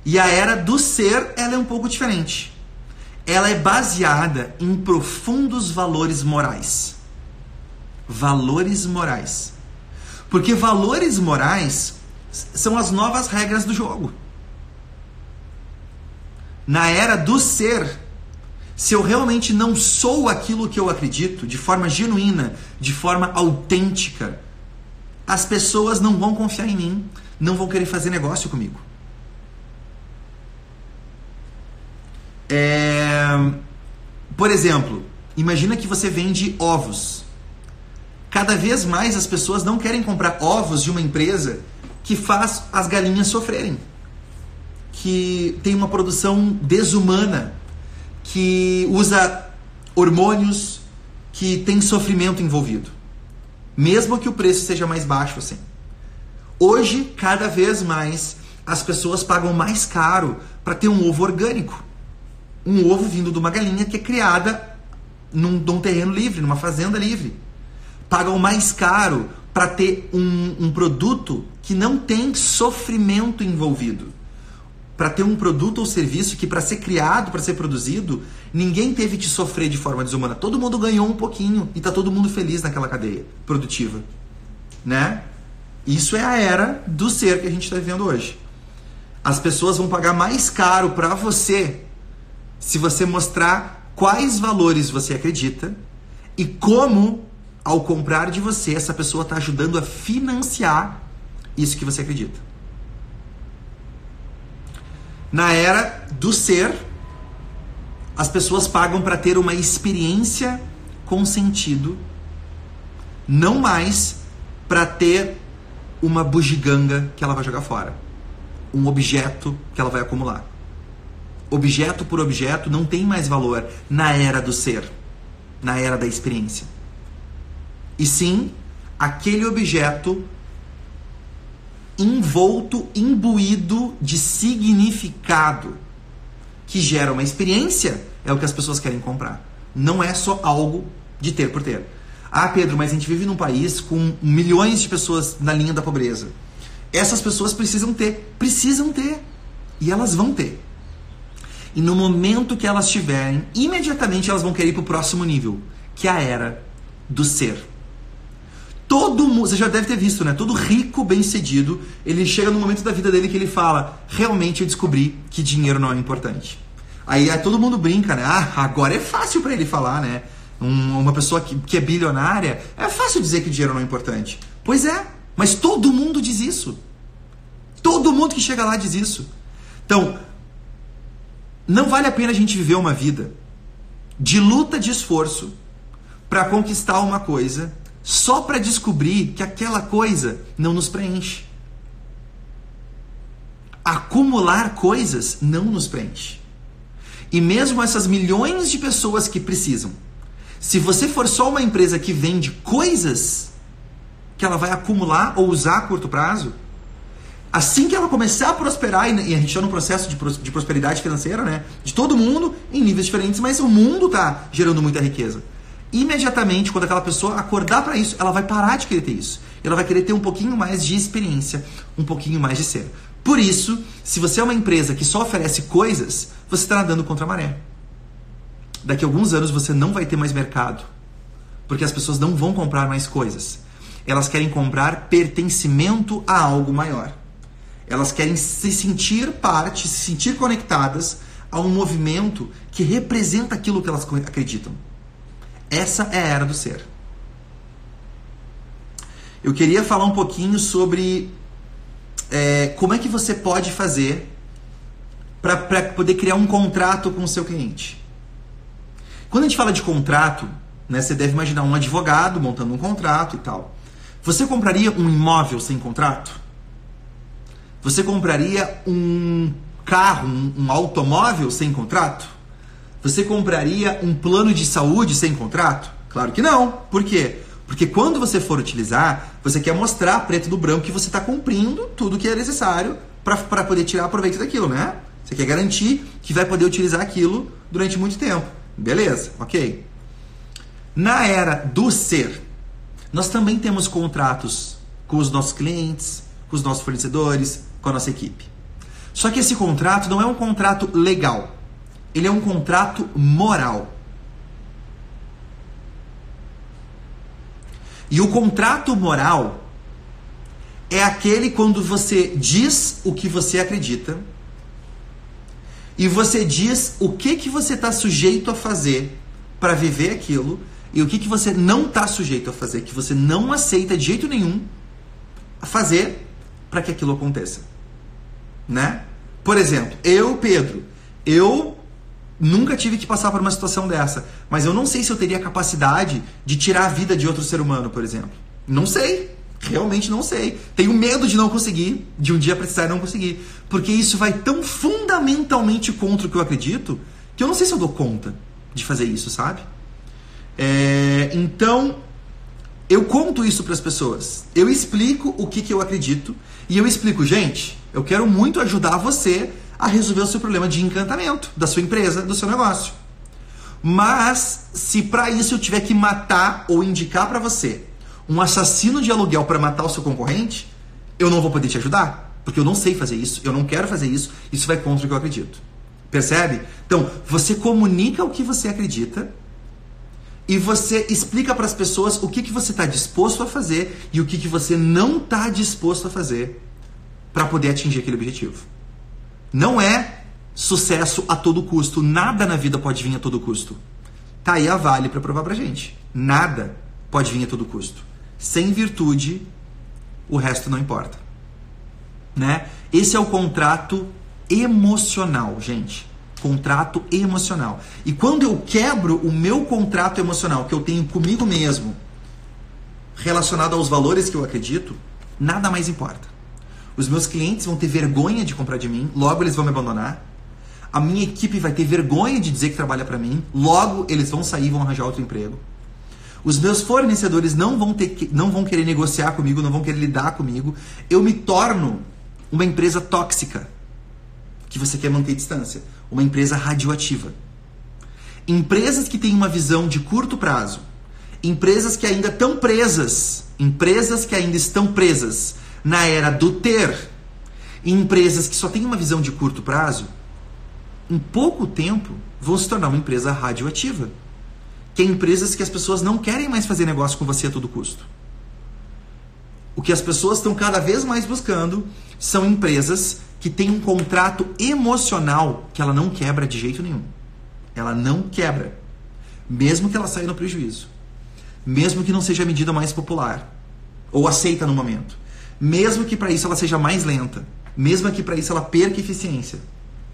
A: E a era do ser, ela é um pouco diferente. Ela é baseada em profundos valores morais. Valores morais. Porque valores morais são as novas regras do jogo. Na era do ser, se eu realmente não sou aquilo que eu acredito, de forma genuína, de forma autêntica, as pessoas não vão confiar em mim, não vão querer fazer negócio comigo. Por exemplo, imagina que você vende ovos. Cada vez mais as pessoas não querem comprar ovos de uma empresa que faz as galinhas sofrerem, que tem uma produção desumana, que usa hormônios, que tem sofrimento envolvido. Mesmo que o preço seja mais baixo assim. Hoje, cada vez mais, as pessoas pagam mais caro para ter um ovo orgânico. Um ovo vindo de uma galinha que é criada num terreno livre, numa fazenda livre. Pagam mais caro para ter um produto que não tem sofrimento envolvido. Para ter um produto ou serviço que, para ser criado, para ser produzido, ninguém teve que sofrer de forma desumana. Todo mundo ganhou um pouquinho e está todo mundo feliz naquela cadeia produtiva. Né? Isso é a era do ser que a gente está vivendo hoje. As pessoas vão pagar mais caro para você se você mostrar quais valores você acredita e como, ao comprar de você, essa pessoa está ajudando a financiar isso que você acredita. Na era do ser, as pessoas pagam para ter uma experiência com sentido, não mais para ter uma bugiganga que ela vai jogar fora, um objeto que ela vai acumular. Objeto por objeto não tem mais valor na era do ser, na era da experiência. E sim, aquele objeto envolto, imbuído de significado que gera uma experiência, é o que as pessoas querem comprar. Não é só algo de ter por ter. Ah, Pedro, mas a gente vive num país com milhões de pessoas na linha da pobreza. Essas pessoas precisam ter, e elas vão ter. E no momento que elas tiverem, imediatamente elas vão querer ir para o próximo nível, que é a era do ser. Todo mundo, você já deve ter visto, né? Todo rico, bem-sucedido, ele chega no momento da vida dele que ele fala: realmente eu descobri que dinheiro não é importante. Aí todo mundo brinca, né? Ah, agora é fácil para ele falar, né? Uma pessoa que é bilionária, é fácil dizer que dinheiro não é importante. Pois é, mas todo mundo diz isso. Todo mundo que chega lá diz isso. Então, não vale a pena a gente viver uma vida de luta, de esforço para conquistar uma coisa só para descobrir que aquela coisa não nos preenche. Acumular coisas não nos preenche. E mesmo essas milhões de pessoas que precisam, se você for só uma empresa que vende coisas que ela vai acumular ou usar a curto prazo, assim que ela começar a prosperar, e a gente está num processo de prosperidade financeira, né? De todo mundo, em níveis diferentes, mas o mundo está gerando muita riqueza. Imediatamente, quando aquela pessoa acordar para isso, ela vai parar de querer ter isso. Ela vai querer ter um pouquinho mais de experiência, um pouquinho mais de ser. Por isso, se você é uma empresa que só oferece coisas, você está nadando contra a maré. Daqui a alguns anos você não vai ter mais mercado, porque as pessoas não vão comprar mais coisas. Elas querem comprar pertencimento a algo maior. Elas querem se sentir parte, se sentir conectadas a um movimento que representa aquilo que elas acreditam. Essa é a era do ser. eu queria falar um pouquinho sobre como é que você pode fazer para poder criar um contrato com o seu cliente. Quando a gente fala de contrato, né, você deve imaginar um advogado montando um contrato e tal. Você compraria um imóvel sem contrato? Você compraria um carro, um automóvel sem contrato? Você compraria um plano de saúde sem contrato? Claro que não. Por quê? Porque quando você for utilizar, você quer mostrar preto do branco que você está cumprindo tudo que é necessário para poder tirar proveito daquilo, né? Você quer garantir que vai poder utilizar aquilo durante muito tempo. Beleza, ok. Na era do ser, nós também temos contratos com os nossos clientes, com os nossos fornecedores, com a nossa equipe. Só que esse contrato não é um contrato legal. Ele é um contrato moral. E o contrato moral é aquele quando você diz o que você acredita e você diz o que você está sujeito a fazer para viver aquilo e o que você não está sujeito a fazer, que você não aceita de jeito nenhum a fazer para que aquilo aconteça. Né? Por exemplo, Pedro, eu nunca tive que passar por uma situação dessa, mas eu não sei se eu teria capacidade de tirar a vida de outro ser humano, por exemplo. Não sei, realmente não sei. Tenho medo de não conseguir, de um dia precisar e não conseguir, porque isso vai tão fundamentalmente contra o que eu acredito, que eu não sei se eu dou conta de fazer isso, sabe? Então, eu conto isso para as pessoas. Eu explico o que eu acredito e eu explico, gente, eu quero muito ajudar você a resolver o seu problema de encantamento da sua empresa, do seu negócio. Mas, se para isso eu tiver que matar ou indicar para você um assassino de aluguel para matar o seu concorrente, eu não vou poder te ajudar, porque eu não sei fazer isso, eu não quero fazer isso, isso vai contra o que eu acredito. Percebe? Então, você comunica o que você acredita e você explica para as pessoas o que você está disposto a fazer e o que você não está disposto a fazer para poder atingir aquele objetivo. Não é sucesso a todo custo. Nada na vida pode vir a todo custo. Tá aí a Vale para provar pra gente. Nada pode vir a todo custo. Sem virtude, o resto não importa. Né? Esse é o contrato emocional, gente. Contrato emocional. E quando eu quebro o meu contrato emocional que eu tenho comigo mesmo, relacionado aos valores que eu acredito, nada mais importa. Os meus clientes vão ter vergonha de comprar de mim, logo eles vão me abandonar. A minha equipe vai ter vergonha de dizer que trabalha para mim, logo eles vão sair e vão arranjar outro emprego. Os meus fornecedores não vão querer negociar comigo, não vão querer lidar comigo. Eu me torno uma empresa tóxica, que você quer manter distância. Uma empresa radioativa. Empresas que têm uma visão de curto prazo, empresas que ainda estão presas, na era do ter, empresas que só têm uma visão de curto prazo, em pouco tempo vão se tornar uma empresa radioativa. Que é empresas que as pessoas não querem mais fazer negócio com você a todo custo. O que as pessoas estão cada vez mais buscando são empresas que têm um contrato emocional que ela não quebra de jeito nenhum. Ela não quebra. Mesmo que ela saia no prejuízo. Mesmo que não seja a medida mais popular. Ou aceita no momento. Mesmo que para isso ela seja mais lenta. Mesmo que para isso ela perca eficiência.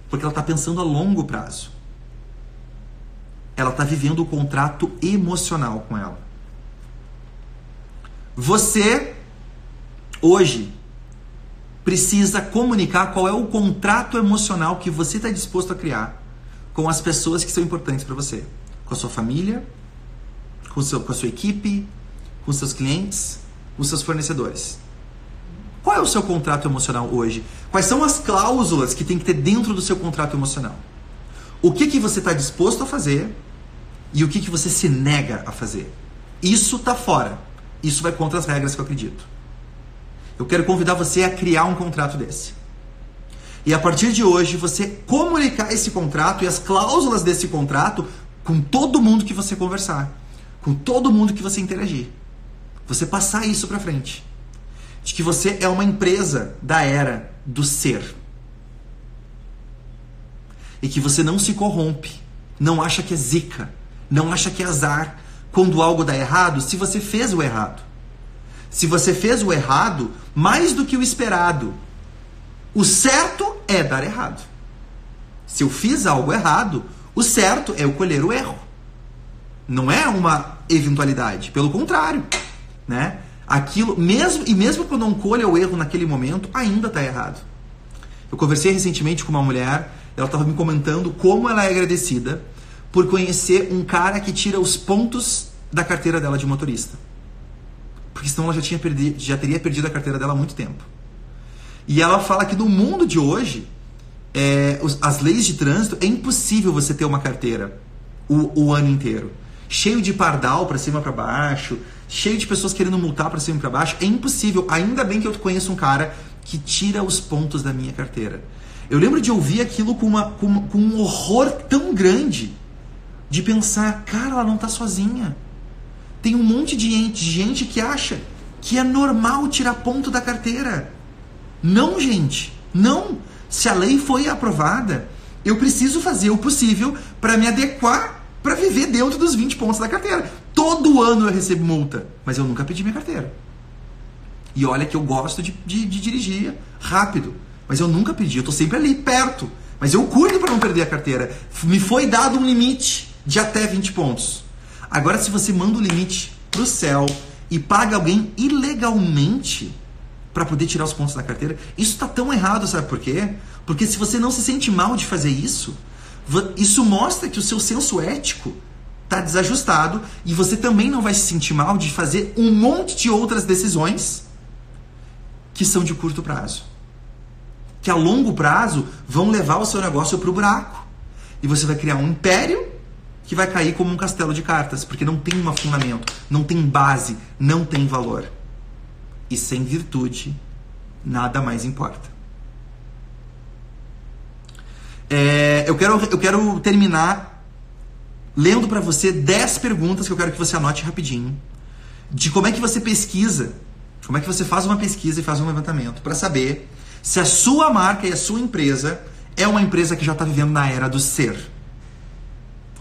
A: Porque ela está pensando a longo prazo. Ela está vivendo o contrato emocional com ela. Você, hoje, precisa comunicar qual é o contrato emocional que você está disposto a criar com as pessoas que são importantes para você. Com a sua família, com a sua equipe, com os seus clientes, com os seus fornecedores. Qual é o seu contrato emocional hoje? Quais são as cláusulas que tem que ter dentro do seu contrato emocional? O que você está disposto a fazer e o que você se nega a fazer? Isso está fora. Isso vai contra as regras que eu acredito. Eu quero convidar você a criar um contrato desse. E a partir de hoje, você comunicar esse contrato e as cláusulas desse contrato com todo mundo que você conversar. Com todo mundo que você interagir. Você passar isso para frente. De que você é uma empresa da era do ser. E que você não se corrompe. Não acha que é zica. Não acha que é azar. Quando algo dá errado, se você fez o errado. Se você fez o errado, mais do que o esperado, o certo é dar errado. Se eu fiz algo errado, o certo é eu colher o erro. Não é uma eventualidade, pelo contrário, né? Aquilo, mesmo que eu não colha o erro naquele momento, ainda está errado. Eu conversei recentemente com uma mulher, ela estava me comentando como ela é agradecida por conhecer um cara que tira os pontos da carteira dela de motorista. Porque senão ela já teria perdido a carteira dela há muito tempo. E ela fala que no mundo de hoje, as leis de trânsito, é impossível você ter uma carteira o ano inteiro. Cheio de pardal para cima para baixo, cheio de pessoas querendo multar para cima e para baixo. É impossível. Ainda bem que eu conheço um cara que tira os pontos da minha carteira. Eu lembro de ouvir aquilo com um horror tão grande, de pensar, cara, ela não tá sozinha. Tem um monte de gente que acha que é normal tirar ponto da carteira. Não, gente. Não. Se a lei foi aprovada, eu preciso fazer o possível para me adequar para viver dentro dos 20 pontos da carteira. Todo ano eu recebo multa, mas eu nunca pedi minha carteira. E olha que eu gosto de dirigir rápido, mas eu nunca pedi, eu tô sempre ali, perto. Mas eu cuido para não perder a carteira. Me foi dado um limite de até 20 pontos. Agora, se você manda o limite pro céu e paga alguém ilegalmente para poder tirar os pontos da carteira, isso tá tão errado, sabe por quê? Porque se você não se sente mal de fazer isso mostra que o seu senso ético tá desajustado e você também não vai se sentir mal de fazer um monte de outras decisões que são de curto prazo. Que a longo prazo vão levar o seu negócio pro buraco. E você vai criar um império que vai cair como um castelo de cartas, porque não tem um fundamento, não tem base, não tem valor. E sem virtude, nada mais importa. Eu quero terminar lendo para você 10 perguntas que eu quero que você anote rapidinho, de como é que você pesquisa, como é que você faz uma pesquisa e faz um levantamento para saber se a sua marca e a sua empresa é uma empresa que já está vivendo na era do ser.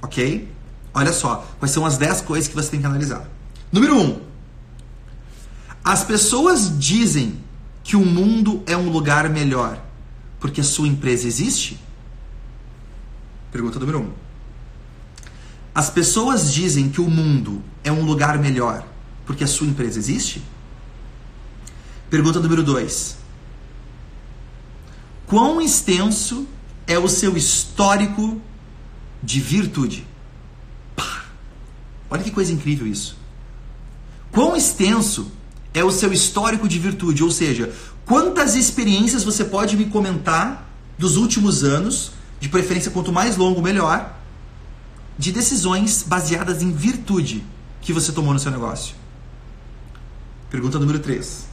A: Ok? Olha só, quais são as 10 coisas que você tem que analisar. Número 1. As pessoas dizem que o mundo é um lugar melhor porque a sua empresa existe? Pergunta número 1. As pessoas dizem que o mundo é um lugar melhor porque a sua empresa existe? Pergunta número 2. Quão extenso é o seu histórico de virtude? Pá! Olha que coisa incrível isso. Quão extenso é o seu histórico de virtude? Ou seja, quantas experiências você pode me comentar dos últimos anos, de preferência quanto mais longo melhor, de decisões baseadas em virtude que você tomou no seu negócio? Pergunta número 3.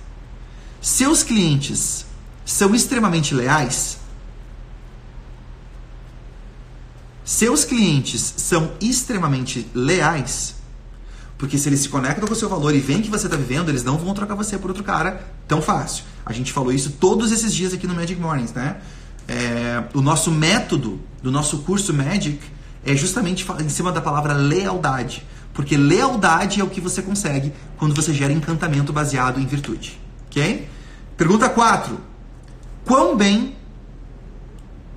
A: Seus clientes são extremamente leais? Seus clientes são extremamente leais? Porque se eles se conectam com o seu valor e veem que você está vivendo, eles não vão trocar você por outro cara tão fácil. A gente falou isso todos esses dias aqui no Magic Mornings, né? O nosso método do nosso curso Magic é justamente em cima da palavra lealdade. Porque lealdade é o que você consegue quando você gera encantamento baseado em virtude. Ok? Pergunta 4. Quão bem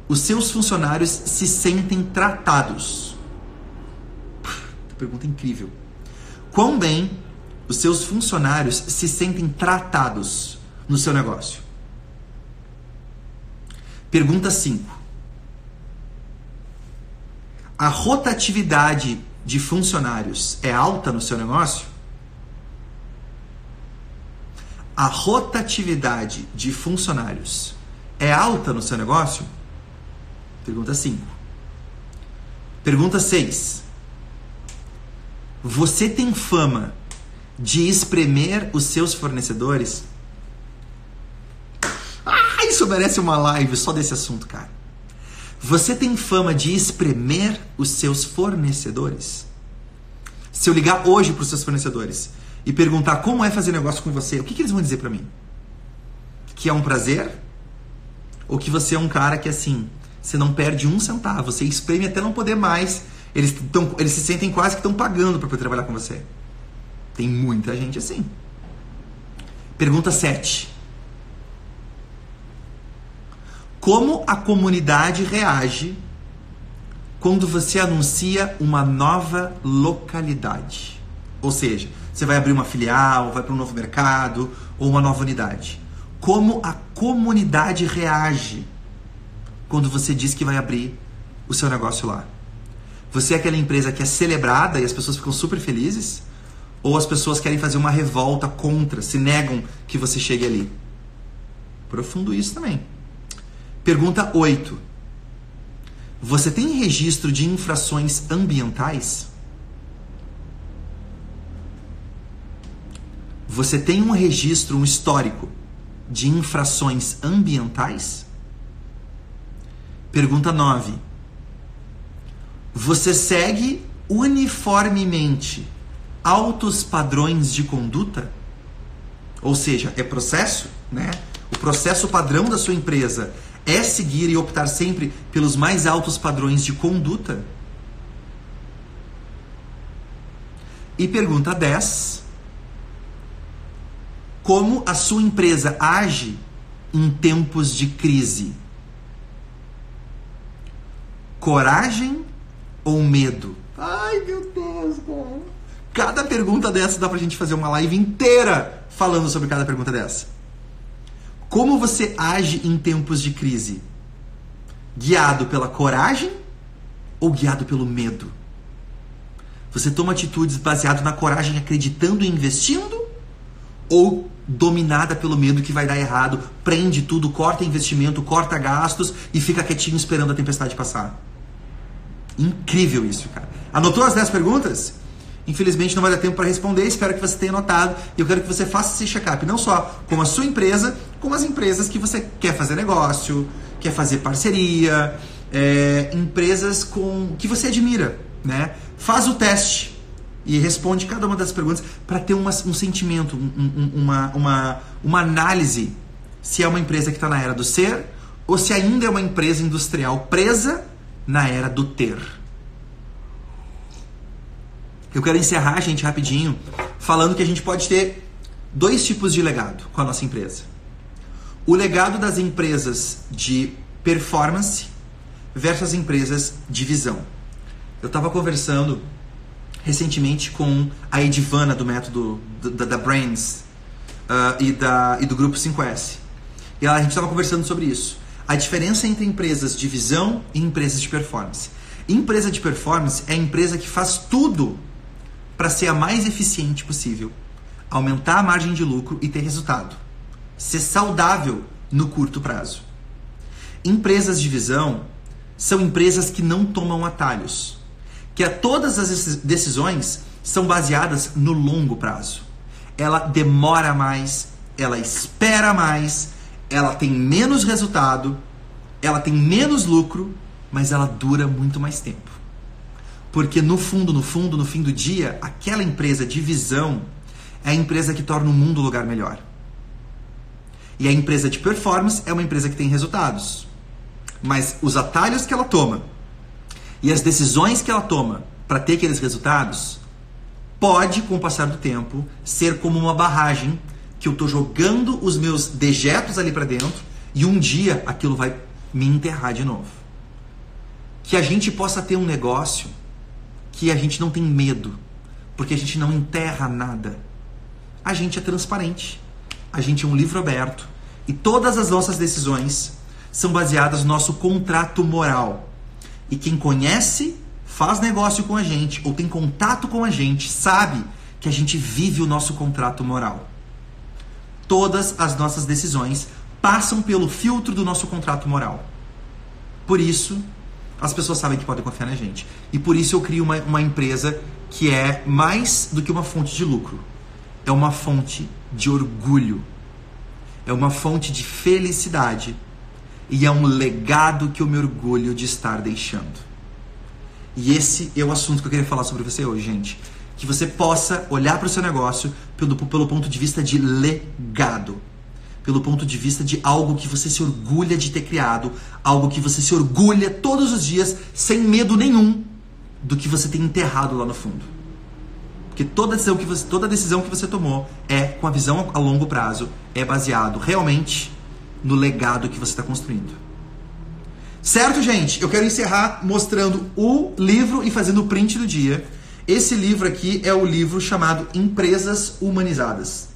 A: os seus funcionários se sentem tratados? Pergunta incrível. Quão bem os seus funcionários se sentem tratados no seu negócio? Pergunta 5. A rotatividade de funcionários é alta no seu negócio? A rotatividade de funcionários é alta no seu negócio? Pergunta 5. Pergunta 6. Você tem fama de espremer os seus fornecedores? Isso merece uma live só desse assunto, cara. Você tem fama de espremer os seus fornecedores? Se eu ligar hoje para os seus fornecedores e perguntar como é fazer negócio com você, o que eles vão dizer para mim? Que é um prazer? Ou que você é um cara que, assim, você não perde um centavo, você espreme até não poder mais, eles se sentem quase que estão pagando para poder trabalhar com você. Tem muita gente assim. Pergunta 7. Como a comunidade reage quando você anuncia uma nova localidade? Ou seja, você vai abrir uma filial, vai para um novo mercado ou uma nova unidade. Como a comunidade reage quando você diz que vai abrir o seu negócio lá? Você é aquela empresa que é celebrada e as pessoas ficam super felizes? Ou as pessoas querem fazer uma revolta contra, se negam que você chegue ali? Profundo isso também. Pergunta 8. Você tem registro de infrações ambientais? Você tem um registro, um histórico de infrações ambientais? Pergunta 9. Você segue uniformemente altos padrões de conduta? Ou seja, é processo, né? O processo padrão da sua empresa é seguir e optar sempre pelos mais altos padrões de conduta? E pergunta 10. Como a sua empresa age em tempos de crise? Coragem ou medo? Ai, meu Deus, cara. Cada pergunta dessa dá pra gente fazer uma live inteira falando sobre cada pergunta dessa. Como você age em tempos de crise? Guiado pela coragem ou guiado pelo medo? Você toma atitudes baseadas na coragem, acreditando e investindo? Ou dominada pelo medo que vai dar errado, prende tudo, corta investimento, corta gastos e fica quietinho esperando a tempestade passar? Incrível isso, cara. Anotou as 10 perguntas? Infelizmente não vai dar tempo para responder, espero que você tenha anotado e eu quero que você faça esse check-up, não só com a sua empresa, com as empresas que você quer fazer negócio, quer fazer parceria, empresas que você admira, né? Faz o teste e responde cada uma das perguntas para ter um sentimento, uma análise se é uma empresa que está na era do ser ou se ainda é uma empresa industrial presa na era do ter. Eu quero encerrar, gente, rapidinho, falando que a gente pode ter 2 tipos de legado com a nossa empresa. O legado das empresas de performance versus as empresas de visão. Eu estava conversando recentemente com a Edivana do método da Brands e do grupo 5S. E a gente estava conversando sobre isso. A diferença entre empresas de visão e empresas de performance. Empresa de performance é a empresa que faz tudo para ser a mais eficiente possível, aumentar a margem de lucro e ter resultado, ser saudável no curto prazo. Empresas de visão são empresas que não tomam atalhos, que todas as decisões são baseadas no longo prazo. Ela demora mais, ela espera mais, ela tem menos resultado, ela tem menos lucro, mas ela dura muito mais tempo. Porque no fim do dia, aquela empresa de visão é a empresa que torna o mundo um lugar melhor. E a empresa de performance é uma empresa que tem resultados. Mas os atalhos que ela toma e as decisões que ela toma para ter aqueles resultados pode, com o passar do tempo, ser como uma barragem que eu estou jogando os meus dejetos ali para dentro e um dia aquilo vai me enterrar de novo. Que a gente possa ter um negócio que a gente não tem medo, porque a gente não enterra nada. A gente é transparente, a gente é um livro aberto e todas as nossas decisões são baseadas no nosso contrato moral. E quem conhece, faz negócio com a gente ou tem contato com a gente, sabe que a gente vive o nosso contrato moral. Todas as nossas decisões passam pelo filtro do nosso contrato moral. Por isso, as pessoas sabem que podem confiar na gente. E por isso eu crio uma empresa que é mais do que uma fonte de lucro. É uma fonte de orgulho. É uma fonte de felicidade. E é um legado que eu me orgulho de estar deixando. E esse é o assunto que eu queria falar sobre você hoje, gente. Que você possa olhar para o seu negócio pelo ponto de vista de legado. Pelo ponto de vista de algo que você se orgulha de ter criado, algo que você se orgulha todos os dias, sem medo nenhum do que você tem enterrado lá no fundo. Porque toda decisão que você tomou é com a visão a longo prazo, é baseado realmente no legado que você está construindo. Certo, gente? Eu quero encerrar mostrando o livro e fazendo o print do dia. Esse livro aqui é o livro chamado Empresas Humanizadas.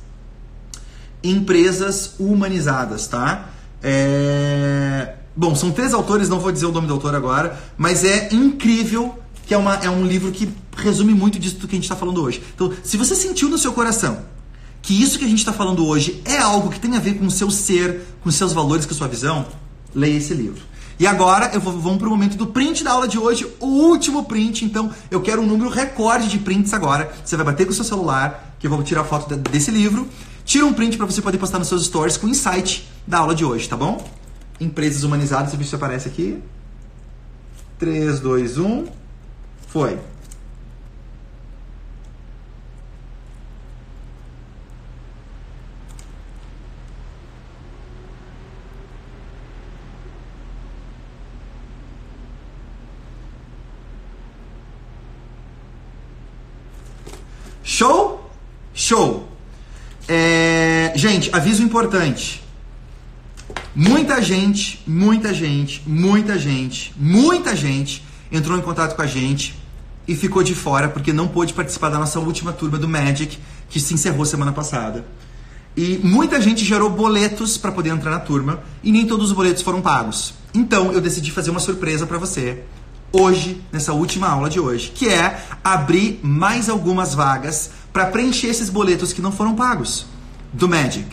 A: Empresas Humanizadas, tá? Bom, são 3 autores, não vou dizer o nome do autor agora, mas é incrível que é um livro que resume muito disso do que a gente está falando hoje. Então, se você sentiu no seu coração que isso que a gente está falando hoje é algo que tem a ver com o seu ser, com os seus valores, com a sua visão, leia esse livro. E agora vamos para o momento do print da aula de hoje, o último print. Então eu quero um número recorde de prints agora. Você vai bater com o seu celular, que eu vou tirar foto desse livro. Tira um print para você poder postar nos seus stories com o insight da aula de hoje, tá bom? Empresas Humanizadas, deixa eu ver se aparece aqui. 3, 2, 1. Foi. Show? Show! Gente, aviso importante. Muita gente entrou em contato com a gente e ficou de fora porque não pôde participar da nossa última turma do Magic, que se encerrou semana passada. E muita gente gerou boletos para poder entrar na turma e nem todos os boletos foram pagos. Então eu decidi fazer uma surpresa para você hoje, nessa última aula de hoje, que é abrir mais algumas vagas para preencher esses boletos que não foram pagos do Magic.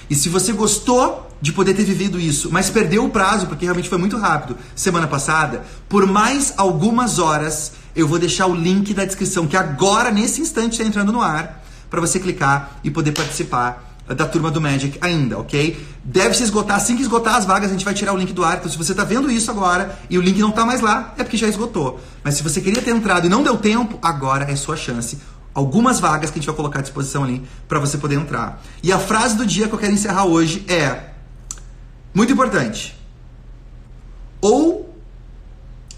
A: E se você gostou de poder ter vivido isso, mas perdeu o prazo, porque realmente foi muito rápido, semana passada, por mais algumas horas, eu vou deixar o link da descrição, que agora, nesse instante, está entrando no ar, para você clicar e poder participar da turma do Magic ainda, ok? Deve se esgotar, assim que esgotar as vagas, a gente vai tirar o link do ar. Então se você está vendo isso agora e o link não está mais lá, é porque já esgotou. Mas se você queria ter entrado e não deu tempo, agora é sua chance. Algumas vagas que a gente vai colocar à disposição ali para você poder entrar. E a frase do dia que eu quero encerrar hoje é muito importante. Ou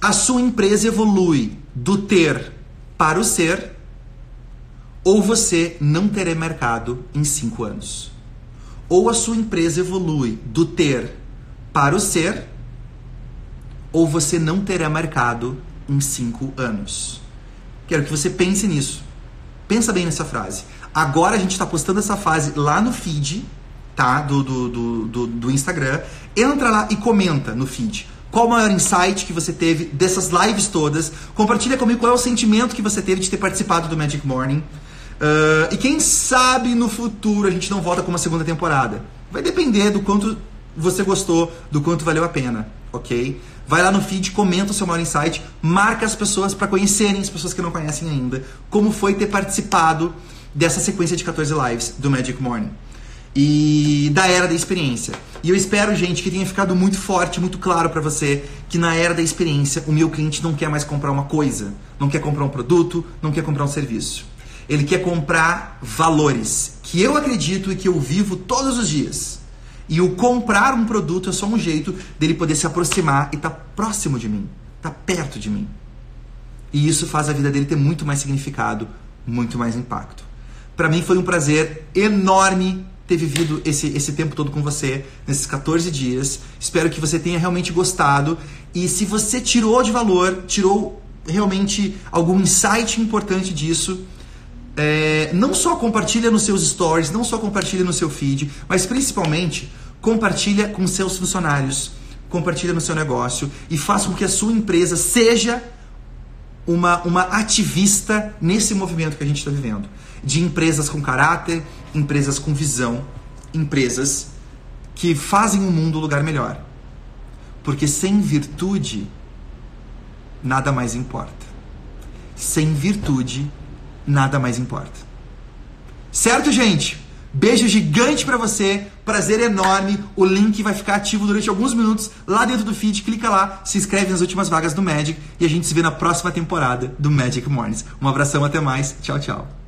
A: a sua empresa evolui do ter para o ser, ou você não terá mercado em 5 anos. Ou a sua empresa evolui do ter para o ser, ou você não terá mercado em 5 anos. Quero que você pense nisso. Pensa bem nessa frase. Agora a gente está postando essa frase lá no feed, tá? Do Instagram. Entra lá e comenta no feed. Qual o maior insight que você teve dessas lives todas? Compartilha comigo qual é o sentimento que você teve de ter participado do Magic Morning. E quem sabe no futuro a gente não volta com uma segunda temporada. Vai depender do quanto você gostou, do quanto valeu a pena, ok? Vai lá no feed, comenta o seu maior insight, marca as pessoas para conhecerem as pessoas que não conhecem ainda, como foi ter participado dessa sequência de 14 lives do Magic Morning e da Era da Experiência. E eu espero, gente, que tenha ficado muito forte, muito claro para você que na Era da Experiência o meu cliente não quer mais comprar uma coisa, não quer comprar um produto, não quer comprar um serviço. Ele quer comprar valores que eu acredito e que eu vivo todos os dias. E o comprar um produto é só um jeito dele poder se aproximar e estar próximo de mim, estar perto de mim. E isso faz a vida dele ter muito mais significado, muito mais impacto. Para mim foi um prazer enorme ter vivido esse tempo todo com você, nesses 14 dias. Espero que você tenha realmente gostado. E se você tirou de valor, tirou realmente algum insight importante disso, não só compartilha nos seus stories, não só compartilha no seu feed, mas principalmente compartilha com seus funcionários, compartilha no seu negócio e faça com que a sua empresa seja uma ativista nesse movimento que a gente está vivendo. De empresas com caráter, empresas com visão, empresas que fazem o mundo um lugar melhor. Porque sem virtude, nada mais importa. Sem virtude, nada mais importa. Certo, gente? Beijo gigante pra você, prazer enorme. O link vai ficar ativo durante alguns minutos lá dentro do feed. Clica lá, se inscreve nas últimas vagas do Magic e a gente se vê na próxima temporada do Magic Mornings. Um abração, até mais. Tchau, tchau.